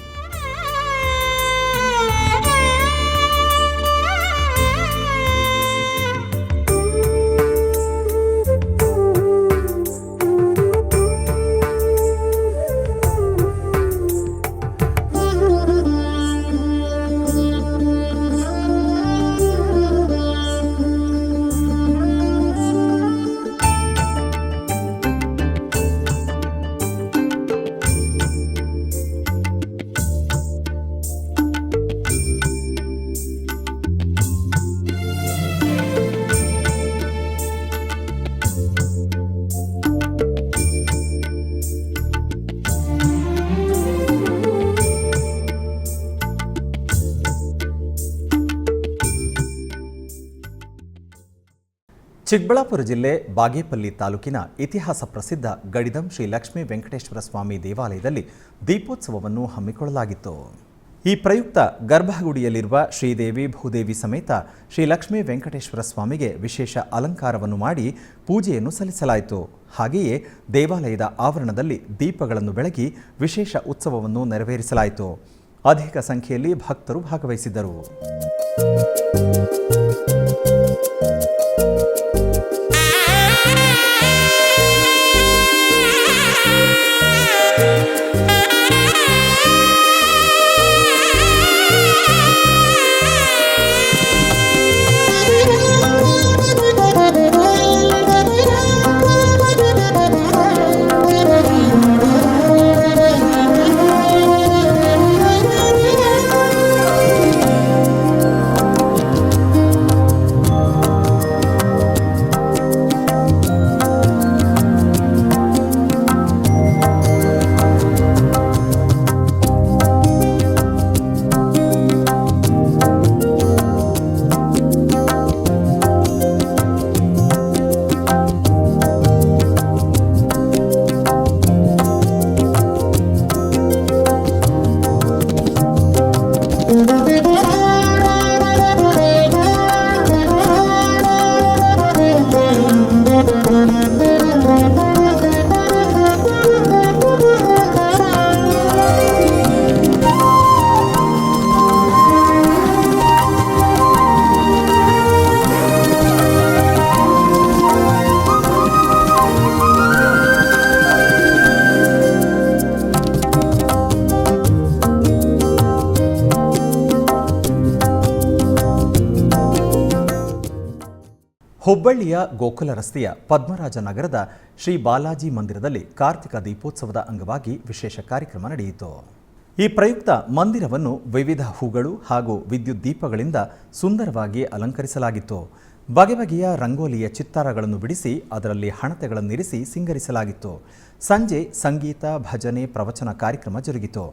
ಚಿಕ್ಕಬಳ್ಳಾಪುರ ಜಿಲ್ಲೆ ಬಾಗೇಪಲ್ಲಿ ತಾಲೂಕಿನ ಇತಿಹಾಸ ಪ್ರಸಿದ್ಧ ಗಡಿದಂ ಶ್ರೀ ಲಕ್ಷ್ಮೀ ವೆಂಕಟೇಶ್ವರ ಸ್ವಾಮಿ ದೇವಾಲಯದಲ್ಲಿ ದೀಪೋತ್ಸವವನ್ನು ಹಮ್ಮಿಕೊಳ್ಳಲಾಗಿತ್ತು. ಈ ಪ್ರಯುಕ್ತ ಗರ್ಭಗುಡಿಯಲ್ಲಿರುವ ಶ್ರೀದೇವಿ ಭೂದೇವಿ ಸಮೇತ ಶ್ರೀ ಲಕ್ಷ್ಮೀ ವೆಂಕಟೇಶ್ವರ ಸ್ವಾಮಿಗೆ ವಿಶೇಷ ಅಲಂಕಾರವನ್ನು ಮಾಡಿ ಪೂಜೆಯನ್ನು ಸಲ್ಲಿಸಲಾಯಿತು. ಹಾಗೆಯೇ ದೇವಾಲಯದ ಆವರಣದಲ್ಲಿ ದೀಪಗಳನ್ನು ಬೆಳಗಿ ವಿಶೇಷ ಉತ್ಸವವನ್ನು ನೆರವೇರಿಸಲಾಯಿತು. ಅಧಿಕ ಸಂಖ್ಯೆಯಲ್ಲಿ ಭಕ್ತರು ಭಾಗವಹಿಸಿದ್ದರು. ಹುಬ್ಬಳ್ಳಿಯ ಗೋಕುಲ ರಸ್ತೆಯ ಪದ್ಮರಾಜ ನಗರದ ಶ್ರೀ ಬಾಲಾಜಿ ಮಂದಿರದಲ್ಲಿ ಕಾರ್ತಿಕ ದೀಪೋತ್ಸವದ ಅಂಗವಾಗಿ ವಿಶೇಷ ಕಾರ್ಯಕ್ರಮ ನಡೆಯಿತು. ಈ ಪ್ರಯುಕ್ತ ಮಂದಿರವನ್ನು ವಿವಿಧ ಹೂಗಳು ಹಾಗೂ ವಿದ್ಯುತ್ ದೀಪಗಳಿಂದ ಸುಂದರವಾಗಿ ಅಲಂಕರಿಸಲಾಗಿತ್ತು. ಬಗೆ ಬಗೆಯ ರಂಗೋಲಿಯ ಚಿತ್ತಾರಗಳನ್ನು ಬಿಡಿಸಿ ಅದರಲ್ಲಿ ಹಣತೆಗಳನ್ನಿರಿಸಿ ಸಿಂಗರಿಸಲಾಗಿತ್ತು. ಸಂಜೆ ಸಂಗೀತ, ಭಜನೆ, ಪ್ರವಚನ ಕಾರ್ಯಕ್ರಮ ಜರುಗಿತು.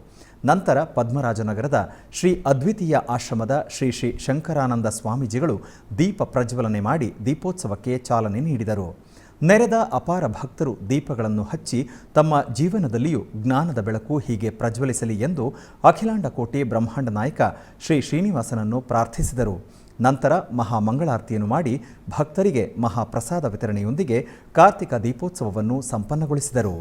ನಂತರ ಪದ್ಮರಾಜನಗರದ ಶ್ರೀ ಅದ್ವಿತೀಯ ಆಶ್ರಮದ ಶ್ರೀ ಶ್ರೀ ಶಂಕರಾನಂದ ಸ್ವಾಮೀಜಿಗಳು ದೀಪ ಪ್ರಜ್ವಲನೆ ಮಾಡಿ ದೀಪೋತ್ಸವಕ್ಕೆ ಚಾಲನೆ ನೀಡಿದರು. ನೆರೆದ ಅಪಾರ ಭಕ್ತರು ದೀಪಗಳನ್ನು ಹಚ್ಚಿ ತಮ್ಮ ಜೀವನದಲ್ಲಿಯೂ ಜ್ಞಾನದ ಬೆಳಕು ಹೀಗೆ ಪ್ರಜ್ವಲಿಸಲಿ ಎಂದು ಅಖಿಲಾಂಡ ಕೋಟಿ ಬ್ರಹ್ಮಾಂಡ ನಾಯಕ ಶ್ರೀ ಶ್ರೀನಿವಾಸನನ್ನು ಪ್ರಾರ್ಥಿಸಿದರು. ನಂತರ ಮಹಾಮಂಗಳಾರತಿಯನ್ನು ಮಾಡಿ ಭಕ್ತರಿಗೆ ಮಹಾಪ್ರಸಾದ ವಿತರಣೆಯೊಂದಿಗೆ ಕಾರ್ತಿಕ ದೀಪೋತ್ಸವವನ್ನು ಸಂಪನ್ನಗೊಳಿಸಿದರು.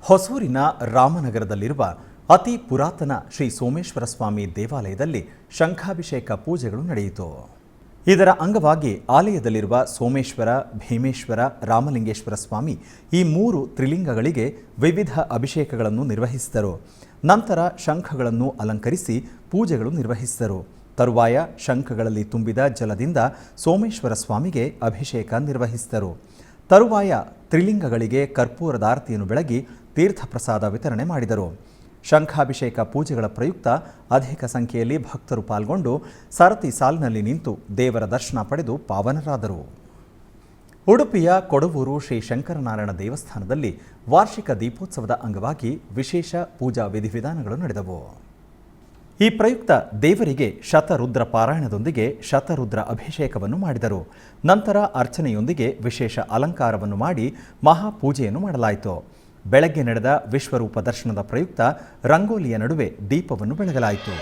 ಹೊಸೂರಿನ ರಾಮನಗರದಲ್ಲಿರುವ ಅತಿ ಪುರಾತನ ಶ್ರೀ ಸೋಮೇಶ್ವರ ಸ್ವಾಮಿ ದೇವಾಲಯದಲ್ಲಿ ಶಂಖಾಭಿಷೇಕ ಪೂಜೆಗಳು ನಡೆಯಿತು. ಇದರ ಅಂಗವಾಗಿ ಆಲಯದಲ್ಲಿರುವ ಸೋಮೇಶ್ವರ, ಭೀಮೇಶ್ವರ, ರಾಮಲಿಂಗೇಶ್ವರ ಸ್ವಾಮಿ ಈ 3 ತ್ರಿಲಿಂಗಗಳಿಗೆ ವಿವಿಧ ಅಭಿಷೇಕಗಳನ್ನು ನಿರ್ವಹಿಸಿದರು. ನಂತರ ಶಂಖಗಳನ್ನು ಅಲಂಕರಿಸಿ ಪೂಜೆಗಳು ನಿರ್ವಹಿಸಿದರು. ತರುವಾಯ ಶಂಖಗಳಲ್ಲಿ ತುಂಬಿದ ಜಲದಿಂದ ಸೋಮೇಶ್ವರ ಸ್ವಾಮಿಗೆ ಅಭಿಷೇಕ ನಿರ್ವಹಿಸಿದರು. ತರುವಾಯ ತ್ರಿಲಿಂಗಗಳಿಗೆ ಕರ್ಪೂರದಾರತಿಯನ್ನು ಬೆಳಗಿ ತೀರ್ಥಪ್ರಸಾದ ವಿತರಣೆ ಮಾಡಿದರು. ಶಂಖಾಭಿಷೇಕ ಪೂಜೆಗಳ ಪ್ರಯುಕ್ತ ಅಧಿಕ ಸಂಖ್ಯೆಯಲ್ಲಿ ಭಕ್ತರು ಪಾಲ್ಗೊಂಡು ಸರತಿ ಸಾಲಿನಲ್ಲಿ ನಿಂತು ದೇವರ ದರ್ಶನ ಪಡೆದು ಪಾವನರಾದರು. ಉಡುಪಿಯ ಕೊಡವೂರು ಶ್ರೀ ಶಂಕರನಾರಾಯಣ ದೇವಸ್ಥಾನದಲ್ಲಿ ವಾರ್ಷಿಕ ದೀಪೋತ್ಸವದ ಅಂಗವಾಗಿ ವಿಶೇಷ ಪೂಜಾ ವಿಧಿವಿಧಾನಗಳು ನಡೆದವು. ಈ ಪ್ರಯುಕ್ತ ದೇವರಿಗೆ ಶತರುದ್ರ ಪಾರಾಯಣದೊಂದಿಗೆ ಶತರುದ್ರ ಅಭಿಷೇಕವನ್ನು ಮಾಡಿದರು. ನಂತರ ಅರ್ಚನೆಯೊಂದಿಗೆ ವಿಶೇಷ ಅಲಂಕಾರವನ್ನು ಮಾಡಿ ಮಹಾಪೂಜೆಯನ್ನು ಮಾಡಲಾಯಿತು. ಬೆಳಗ್ಗೆ ನಡೆದ ವಿಶ್ವರೂಪ ದರ್ಶನದ ಪ್ರಯುಕ್ತ ರಂಗೋಲಿಯ ನಡುವೆ ದೀಪವನ್ನು ಬೆಳಗಲಾಯಿತು.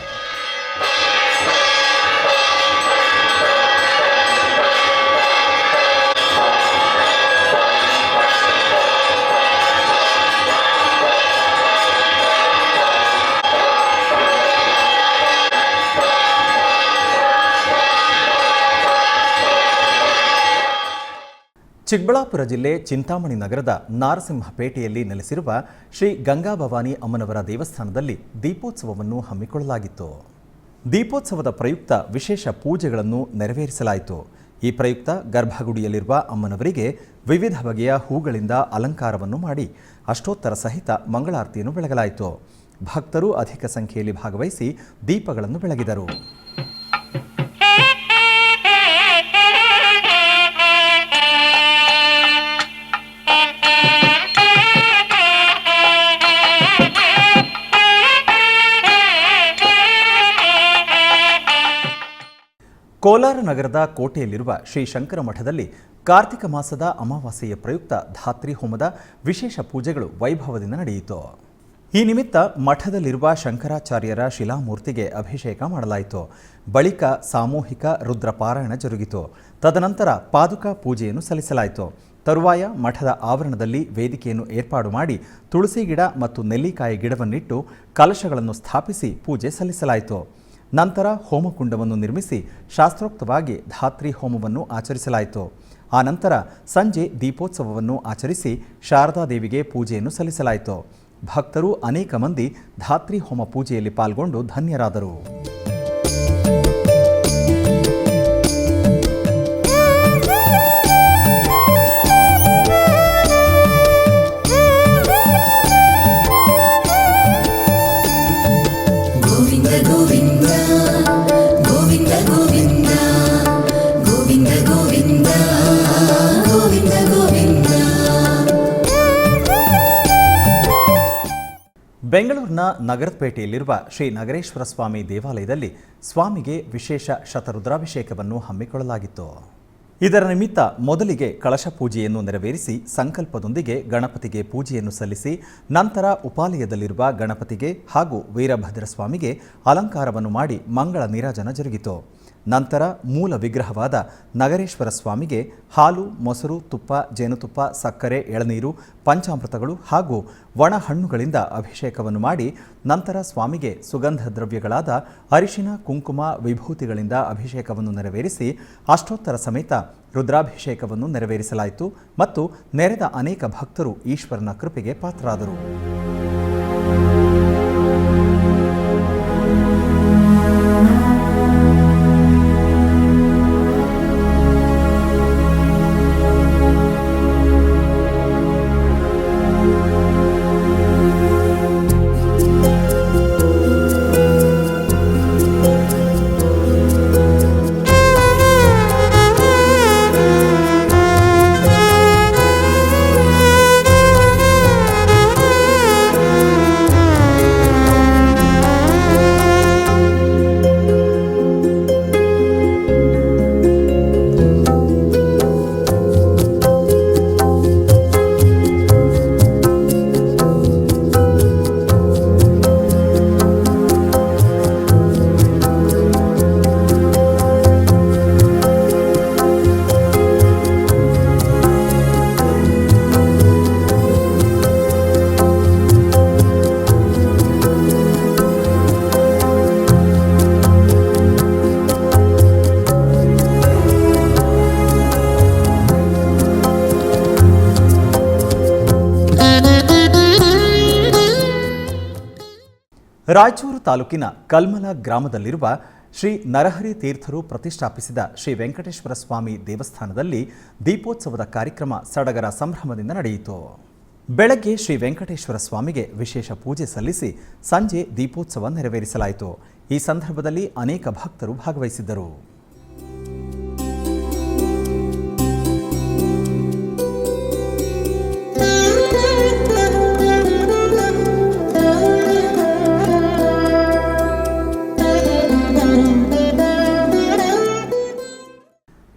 ಚಿಕ್ಕಬಳ್ಳಾಪುರ ಜಿಲ್ಲೆ ಚಿಂತಾಮಣಿ ನಗರದ ನಾರಸಿಂಹಪೇಟೆಯಲ್ಲಿ ನೆಲೆಸಿರುವ ಶ್ರೀ ಗಂಗಾಭವಾನಿ ಅಮ್ಮನವರ ದೇವಸ್ಥಾನದಲ್ಲಿ ದೀಪೋತ್ಸವವನ್ನು ಹಮ್ಮಿಕೊಳ್ಳಲಾಗಿತ್ತು. ದೀಪೋತ್ಸವದ ಪ್ರಯುಕ್ತ ವಿಶೇಷ ಪೂಜೆಗಳನ್ನು ನೆರವೇರಿಸಲಾಯಿತು. ಈ ಪ್ರಯುಕ್ತ ಗರ್ಭಗುಡಿಯಲ್ಲಿರುವ ಅಮ್ಮನವರಿಗೆ ವಿವಿಧ ಬಗೆಯ ಹೂಗಳಿಂದ ಅಲಂಕಾರವನ್ನು ಮಾಡಿ ಅಷ್ಟೋತ್ತರ ಸಹಿತ ಮಂಗಳಾರತಿಯನ್ನು ಬೆಳಗಲಾಯಿತು. ಭಕ್ತರು ಅಧಿಕ ಸಂಖ್ಯೆಯಲ್ಲಿ ಭಾಗವಹಿಸಿ ದೀಪಗಳನ್ನು ಬೆಳಗಿದರು. ಕೋಲಾರ ನಗರದ ಕೋಟೆಯಲ್ಲಿರುವ ಶ್ರೀ ಶಂಕರ ಮಠದಲ್ಲಿ ಕಾರ್ತಿಕ ಮಾಸದ ಅಮಾವಾಸ್ಯೆಯ ಪ್ರಯುಕ್ತ ಧಾತ್ರಿ ಹೋಮದ ವಿಶೇಷ ಪೂಜೆಗಳು ವೈಭವದಿಂದ ನಡೆಯಿತು. ಈ ನಿಮಿತ್ತ ಮಠದಲ್ಲಿರುವ ಶಂಕರಾಚಾರ್ಯರ ಶಿಲಾಮೂರ್ತಿಗೆ ಅಭಿಷೇಕ ಮಾಡಲಾಯಿತು. ಬಳಿಕ ಸಾಮೂಹಿಕ ರುದ್ರಪಾರಾಯಣ ಜರುಗಿತು. ತದನಂತರ ಪಾದುಕಾ ಪೂಜೆಯನ್ನು ಸಲ್ಲಿಸಲಾಯಿತು. ತರುವಾಯ ಮಠದ ಆವರಣದಲ್ಲಿ ವೇದಿಕೆಯನ್ನು ಏರ್ಪಾಡು ಮಾಡಿ ತುಳಸಿ ಗಿಡ ಮತ್ತು ನೆಲ್ಲಿಕಾಯಿ ಗಿಡವನ್ನಿಟ್ಟು ಕಲಶಗಳನ್ನು ಸ್ಥಾಪಿಸಿ ಪೂಜೆ ಸಲ್ಲಿಸಲಾಯಿತು. ನಂತರ ಹೋಮಕುಂಡವನ್ನು ನಿರ್ಮಿಸಿ ಶಾಸ್ತ್ರೋಕ್ತವಾಗಿ ಧಾತ್ರಿ ಹೋಮವನ್ನು ಆಚರಿಸಲಾಯಿತು. ಆನಂತರ ಸಂಜೆ ದೀಪೋತ್ಸವವನ್ನು ಆಚರಿಸಿ ಶಾರದಾದೇವಿಗೆ ಪೂಜೆಯನ್ನು ಸಲ್ಲಿಸಲಾಯಿತು. ಭಕ್ತರು ಅನೇಕ ಮಂದಿ ಧಾತ್ರಿ ಹೋಮ ಪೂಜೆಯಲ್ಲಿ ಪಾಲ್ಗೊಂಡು ಧನ್ಯರಾದರು. ಬೆಂಗಳೂರಿನ ನಗರಪೇಟೆಯಲ್ಲಿರುವ ಶ್ರೀ ನಗರೇಶ್ವರ ಸ್ವಾಮಿ ದೇವಾಲಯದಲ್ಲಿ ಸ್ವಾಮಿಗೆ ವಿಶೇಷ ಶತರುದ್ರಾಭಿಷೇಕವನ್ನು ಹಮ್ಮಿಕೊಳ್ಳಲಾಗಿತ್ತು. ಇದರ ನಿಮಿತ್ತ ಮೊದಲಿಗೆ ಕಳಶ ಪೂಜೆಯನ್ನು ನೆರವೇರಿಸಿ ಸಂಕಲ್ಪದೊಂದಿಗೆ ಗಣಪತಿಗೆ ಪೂಜೆಯನ್ನು ಸಲ್ಲಿಸಿ ನಂತರ ಉಪಾಲಯದಲ್ಲಿರುವ ಗಣಪತಿಗೆ ಹಾಗೂ ವೀರಭದ್ರ ಸ್ವಾಮಿಗೆ ಅಲಂಕಾರವನ್ನು ಮಾಡಿ ಮಂಗಳ ನೀರಾಜನ ಜರುಗಿತು. ನಂತರ ಮೂಲ ವಿಗ್ರಹವಾದ ನಗರೇಶ್ವರ ಸ್ವಾಮಿಗೆ ಹಾಲು, ಮೊಸರು, ತುಪ್ಪ, ಜೇನುತುಪ್ಪ, ಸಕ್ಕರೆ, ಎಳನೀರು, ಪಂಚಾಮೃತಗಳು ಹಾಗೂ ಒಣ ಹಣ್ಣುಗಳಿಂದ ಅಭಿಷೇಕವನ್ನು ಮಾಡಿ ನಂತರ ಸ್ವಾಮಿಗೆ ಸುಗಂಧ ದ್ರವ್ಯಗಳಾದ ಅರಿಶಿನ, ಕುಂಕುಮ, ವಿಭೂತಿಗಳಿಂದ ಅಭಿಷೇಕವನ್ನು ನೆರವೇರಿಸಿ ಅಷ್ಟೋತ್ತರ ಸಮೇತ ರುದ್ರಾಭಿಷೇಕವನ್ನು ನೆರವೇರಿಸಲಾಯಿತು ಮತ್ತು ನೆರೆದ ಅನೇಕ ಭಕ್ತರು ಈಶ್ವರನ ಕೃಪೆಗೆ ಪಾತ್ರರಾದರು. ರಾಯಚೂರು ತಾಲೂಕಿನ ಕಲ್ಮಲ ಗ್ರಾಮದಲ್ಲಿರುವ ಶ್ರೀ ನರಹರಿ ತೀರ್ಥರು ಪ್ರತಿಷ್ಠಾಪಿಸಿದ ಶ್ರೀ ವೆಂಕಟೇಶ್ವರ ಸ್ವಾಮಿ ದೇವಸ್ಥಾನದಲ್ಲಿ ದೀಪೋತ್ಸವದ ಕಾರ್ಯಕ್ರಮ ಸಡಗರ ಸಂಭ್ರಮದಿಂದ ನಡೆಯಿತು. ಬೆಳಗ್ಗೆ ಶ್ರೀ ವೆಂಕಟೇಶ್ವರ ಸ್ವಾಮಿಗೆ ವಿಶೇಷ ಪೂಜೆ ಸಲ್ಲಿಸಿ ಸಂಜೆ ದೀಪೋತ್ಸವ ನೆರವೇರಿಸಲಾಯಿತು. ಈ ಸಂದರ್ಭದಲ್ಲಿ ಅನೇಕ ಭಕ್ತರು ಭಾಗವಹಿಸಿದ್ದರು.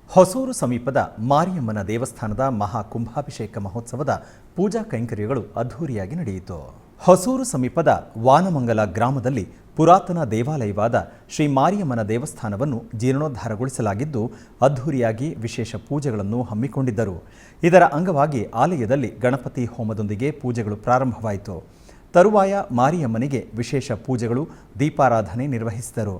ಹೊಸೂರು ಸಮೀಪದ ಮಾರಿಯಮ್ಮನ ದೇವಸ್ಥಾನದ ಮಹಾಕುಂಭಾಭಿಷೇಕ ಮಹೋತ್ಸವದ ಪೂಜಾ ಕೈಂಕರ್ಯಗಳು ಅದ್ಧೂರಿಯಾಗಿ ನಡೆಯಿತು. ಹೊಸೂರು ಸಮೀಪದ ವಾನಮಂಗಲ ಗ್ರಾಮದಲ್ಲಿ ಪುರಾತನ ದೇವಾಲಯವಾದ ಶ್ರೀ ಮಾರಿಯಮ್ಮನ ದೇವಸ್ಥಾನವನ್ನು ಜೀರ್ಣೋದ್ಧಾರಗೊಳಿಸಲಾಗಿದ್ದು ಅದ್ಧೂರಿಯಾಗಿ ವಿಶೇಷ ಪೂಜೆಗಳನ್ನು ಹಮ್ಮಿಕೊಂಡಿದ್ದರು. ಇದರ ಅಂಗವಾಗಿ ಆಲಯದಲ್ಲಿ ಗಣಪತಿ ಹೋಮದೊಂದಿಗೆ ಪೂಜೆಗಳು ಪ್ರಾರಂಭವಾಯಿತು. ತರುವಾಯ ಮಾರಿಯಮ್ಮನಿಗೆ ವಿಶೇಷ ಪೂಜೆಗಳು, ದೀಪಾರಾಧನೆ ನಿರ್ವಹಿಸಿದರು.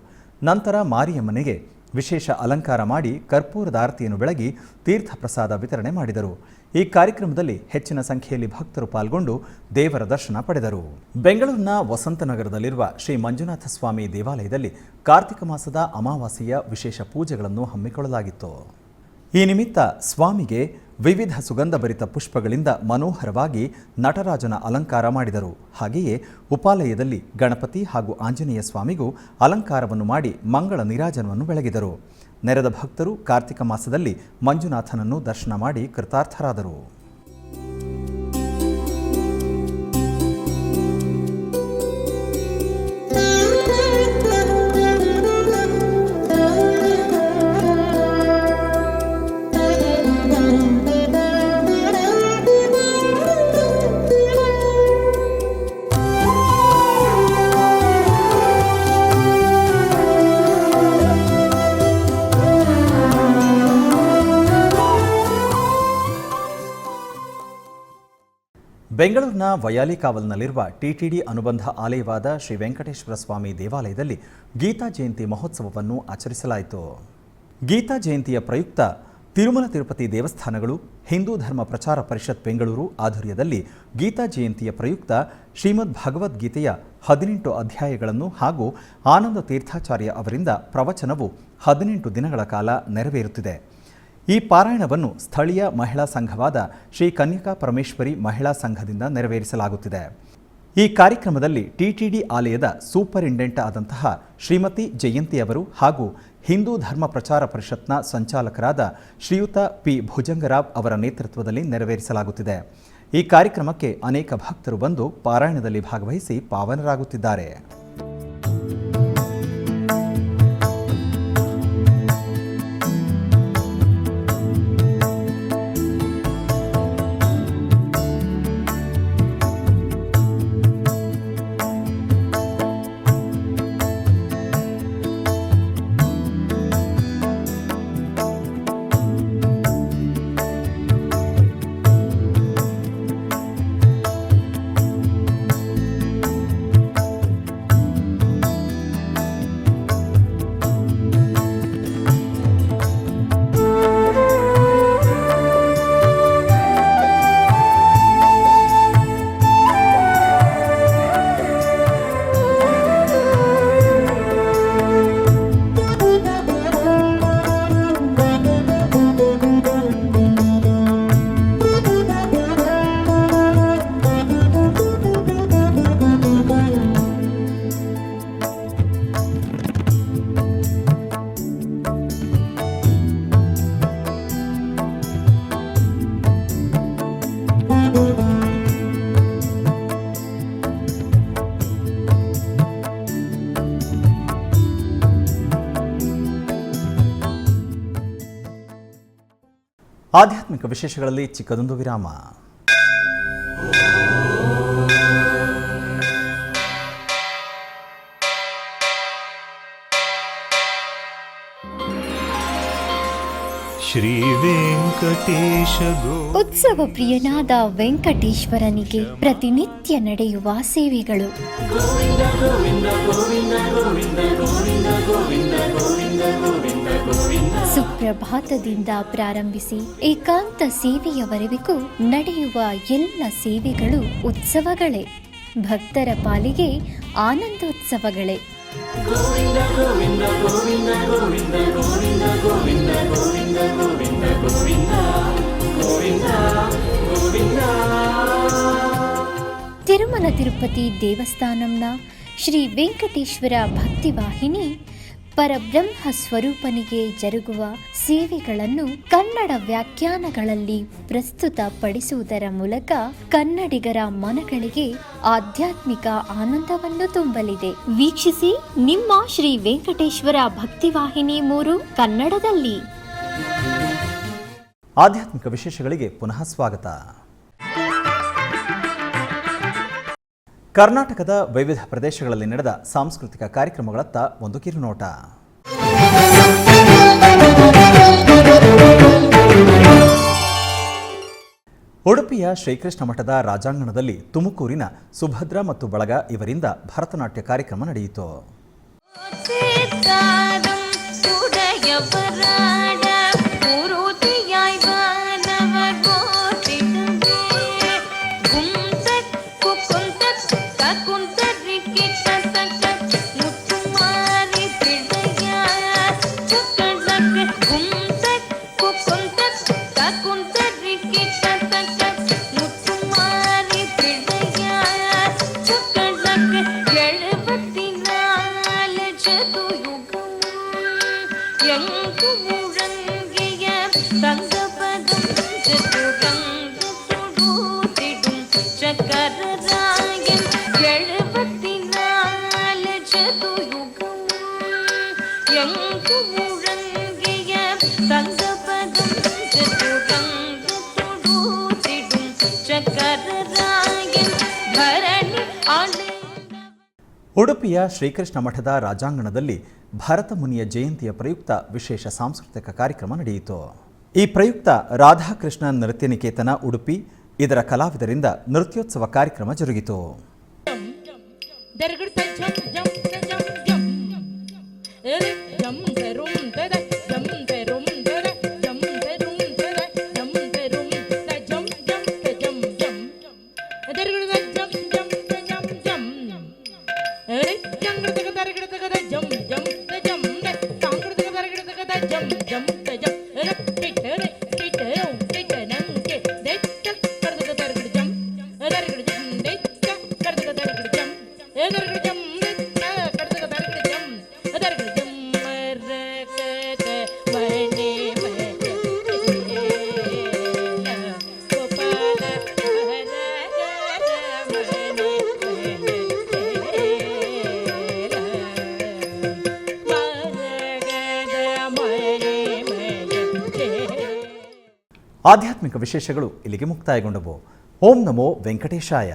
ನಂತರ ಮಾರಿಯಮ್ಮನಿಗೆ ವಿಶೇಷ ಅಲಂಕಾರ ಮಾಡಿ ಕರ್ಪೂರದ ಆರತಿಯನ್ನು ಬೆಳಗಿ ತೀರ್ಥ ಪ್ರಸಾದ ವಿತರಣೆ ಮಾಡಿದರು. ಈ ಕಾರ್ಯಕ್ರಮದಲ್ಲಿ ಹೆಚ್ಚಿನ ಸಂಖ್ಯೆಯಲ್ಲಿ ಭಕ್ತರು ಪಾಲ್ಗೊಂಡು ದೇವರ ದರ್ಶನ ಪಡೆದರು. ಬೆಂಗಳೂರಿನ ವಸಂತನಗರದಲ್ಲಿರುವ ಶ್ರೀ ಮಂಜುನಾಥ ಸ್ವಾಮಿ ದೇವಾಲಯದಲ್ಲಿ ಕಾರ್ತಿಕ ಮಾಸದ ಅಮಾವಾಸ್ಯೆಯ ವಿಶೇಷ ಪೂಜೆಗಳನ್ನು ಹಮ್ಮಿಕೊಳ್ಳಲಾಗಿತ್ತು. ಈ ನಿಮಿತ್ತ ಸ್ವಾಮಿಗೆ ವಿವಿಧ ಸುಗಂಧಭರಿತ ಪುಷ್ಪಗಳಿಂದ ಮನೋಹರವಾಗಿ ನಟರಾಜನ ಅಲಂಕಾರ ಮಾಡಿದರು. ಹಾಗೆಯೇ ಉಪಾಲಯದಲ್ಲಿ ಗಣಪತಿ ಹಾಗೂ ಆಂಜನೇಯ ಸ್ವಾಮಿಗೂ ಅಲಂಕಾರವನ್ನು ಮಾಡಿ ಮಂಗಳ ನೀರಾಜನವನ್ನು ಬೆಳಗಿದರು. ನೆರೆದ ಭಕ್ತರು ಕಾರ್ತಿಕ ಮಾಸದಲ್ಲಿ ಮಂಜುನಾಥನನ್ನು ದರ್ಶನ ಮಾಡಿ ಕೃತಾರ್ಥರಾದರು. ಬೆಂಗಳೂರಿನ ವಯಾಲಿಕಾವಲ್ನಲ್ಲಿರುವ ಟಿಟಿಡಿ ಅನುಬಂಧ ಆಲಯವಾದ ಶ್ರೀ ವೆಂಕಟೇಶ್ವರ ಸ್ವಾಮಿ ದೇವಾಲಯದಲ್ಲಿ ಗೀತಾ ಜಯಂತಿ ಮಹೋತ್ಸವವನ್ನು ಆಚರಿಸಲಾಯಿತು. ಗೀತಾ ಜಯಂತಿಯ ಪ್ರಯುಕ್ತ ತಿರುಮಲ ತಿರುಪತಿ ದೇವಸ್ಥಾನಗಳು, ಹಿಂದೂ ಧರ್ಮ ಪ್ರಚಾರ ಪರಿಷತ್ ಬೆಂಗಳೂರು ಆಧ್ವರ್ಯದಲ್ಲಿ ಗೀತಾ ಜಯಂತಿಯ ಪ್ರಯುಕ್ತ ಶ್ರೀಮದ್ ಭಗವದ್ಗೀತೆಯ 18 ಅಧ್ಯಾಯಗಳನ್ನು ಹಾಗೂ ಆನಂದ ತೀರ್ಥಾಚಾರ್ಯ ಅವರಿಂದ ಪ್ರವಚನವು 18 ದಿನಗಳ ಕಾಲ ನೆರವೇರುತ್ತಿದೆ. ಈ ಪಾರಾಯಣವನ್ನು ಸ್ಥಳೀಯ ಮಹಿಳಾ ಸಂಘವಾದ ಶ್ರೀ ಕನ್ಯಕಾ ಪರಮೇಶ್ವರಿ ಮಹಿಳಾ ಸಂಘದಿಂದ ನೆರವೇರಿಸಲಾಗುತ್ತಿದೆ. ಈ ಕಾರ್ಯಕ್ರಮದಲ್ಲಿ ಟಿಟಿಡಿ ಆಲಯದ ಸೂಪರಿಂಟೆಂಡೆಂಟ್ ಆದಂತಹ ಶ್ರೀಮತಿ ಜಯಂತಿ ಅವರು ಹಾಗೂ ಹಿಂದೂ ಧರ್ಮ ಪ್ರಚಾರ ಪರಿಷತ್ನ ಸಂಚಾಲಕರಾದ ಶ್ರೀಯುತ ಪಿ ಭುಜಂಗರಾವ್ ಅವರ ನೇತೃತ್ವದಲ್ಲಿ ನೆರವೇರಿಸಲಾಗುತ್ತಿದೆ. ಈ ಕಾರ್ಯಕ್ರಮಕ್ಕೆ ಅನೇಕ ಭಕ್ತರು ಬಂದು ಪಾರಾಯಣದಲ್ಲಿ ಭಾಗವಹಿಸಿ ಪಾವನರಾಗುತ್ತಿದ್ದಾರೆ. ಆಧ್ಯಾತ್ಮಿಕ ವಿಶೇಷಗಳಲ್ಲಿ ಚಿಕ್ಕದೊಂದು ವಿರಾಮ. ಶ್ರೀ ವೆಂಕಟೇಶ ಉತ್ಸವ ಪ್ರಿಯನಾದ ವೆಂಕಟೇಶ್ವರನಿಗೆ ಪ್ರತಿನಿತ್ಯ ನಡೆಯುವ ಸೇವೆಗಳು. ಸುಪ್ರಭಾತದಿಂದ ಪ್ರಾರಂಭಿಸಿ ಏಕಾಂತ ಸೇವೆಯವರೆಗೂ ನಡೆಯುವ ಎಲ್ಲ ಸೇವೆಗಳು ಉತ್ಸವಗಳೇ. ಭಕ್ತರ ಪಾಲಿಗೆ ಆನಂದೋತ್ಸವಗಳೇ. ತಿರುಮಲ ತಿರುಪತಿ ದೇವಸ್ಥಾನಂನ ಶ್ರೀ ವೆಂಕಟೇಶ್ವರ ಭಕ್ತಿವಾಹಿನಿ ಪರಬ್ರಹ್ಮ ಸ್ವರೂಪನಿಗೆ ಜರುಗುವ ಸೇವೆಗಳನ್ನು ಕನ್ನಡ ವ್ಯಾಖ್ಯಾನಗಳಲ್ಲಿ ಪ್ರಸ್ತುತಪಡಿಸುವುದರ ಮೂಲಕ ಕನ್ನಡಿಗರ ಮನಗಳಿಗೆ ಆಧ್ಯಾತ್ಮಿಕ ಆನಂದವನ್ನು ತುಂಬಲಿದೆ. ವೀಕ್ಷಿಸಿ ನಿಮ್ಮ ಶ್ರೀ ವೆಂಕಟೇಶ್ವರ ಭಕ್ತಿವಾಹಿನಿ 3 ಕನ್ನಡದಲ್ಲಿ. ಆಧ್ಯಾತ್ಮಿಕ ವಿಶೇಷಗಳಿಗೆ ಪುನಃ ಸ್ವಾಗತ. ಕರ್ನಾಟಕದ ವಿವಿಧ ಪ್ರದೇಶಗಳಲ್ಲಿ ನಡೆದ ಸಾಂಸ್ಕೃತಿಕ ಕಾರ್ಯಕ್ರಮಗಳತ್ತ ಒಂದು ಕಿರುನೋಟ. ಉಡುಪಿಯ ಶ್ರೀಕೃಷ್ಣ ಮಠದ ರಾಜಾಂಗಣದಲ್ಲಿ ತುಮಕೂರಿನ ಸುಭದ್ರ ಮತ್ತು ಬಳಗ ಇವರಿಂದ ಭರತನಾಟ್ಯ ಕಾರ್ಯಕ್ರಮ ನಡೆಯಿತು. യവരാട കുരുതിയായി വാനവർ പോറ്റിടുന്നേ കുന്തക് കുന്തക് കകുന്തരിക്ക് തതക മുത്തുമാരി പിടയാ ചുക്കടക കുന്തക് കുന്തക് കകുന്തരിക്ക് തതക മുത്തുമാരി പിടയാ ചുക്കടക 74 ചതുയുഗം എങ്കു മുഴങ്ങിയ തങ്കപദം ചതുരംഗ തൊടുത്തിടും ചക്കരരായൻ 74 ചതുയുഗം എങ്കു മുഴങ്ങിയ തങ്കപദം ചതുരംഗ തൊടുത്തിടും ചക്കരരായൻ ഭരണി ആളെ ಉಡುಪಿಯ ಶ್ರೀಕೃಷ್ಣ ಮಠದ ರಾಜಾಂಗಣದಲ್ಲಿ ಭರತ ಮುನಿಯ ಜಯಂತಿಯ ಪ್ರಯುಕ್ತ ವಿಶೇಷ ಸಾಂಸ್ಕೃತಿಕ ಕಾರ್ಯಕ್ರಮ ನಡೆಯಿತು. ಈ ಪ್ರಯುಕ್ತ ರಾಧಾಕೃಷ್ಣ ನೃತ್ಯ ನಿಕೇತನ ಉಡುಪಿ ಇದರ ಕಲಾವಿದರಿಂದ ನೃತ್ಯೋತ್ಸವ ಕಾರ್ಯಕ್ರಮ ಜರುಗಿತು. ಆಧ್ಯಾತ್ಮಿಕ ವಿಶೇಷಗಳು ಇಲ್ಲಿಗೆ ಮುಕ್ತಾಯಗೊಂಡವು. ಓಂ ನಮೋ ವೆಂಕಟೇಶಾಯ.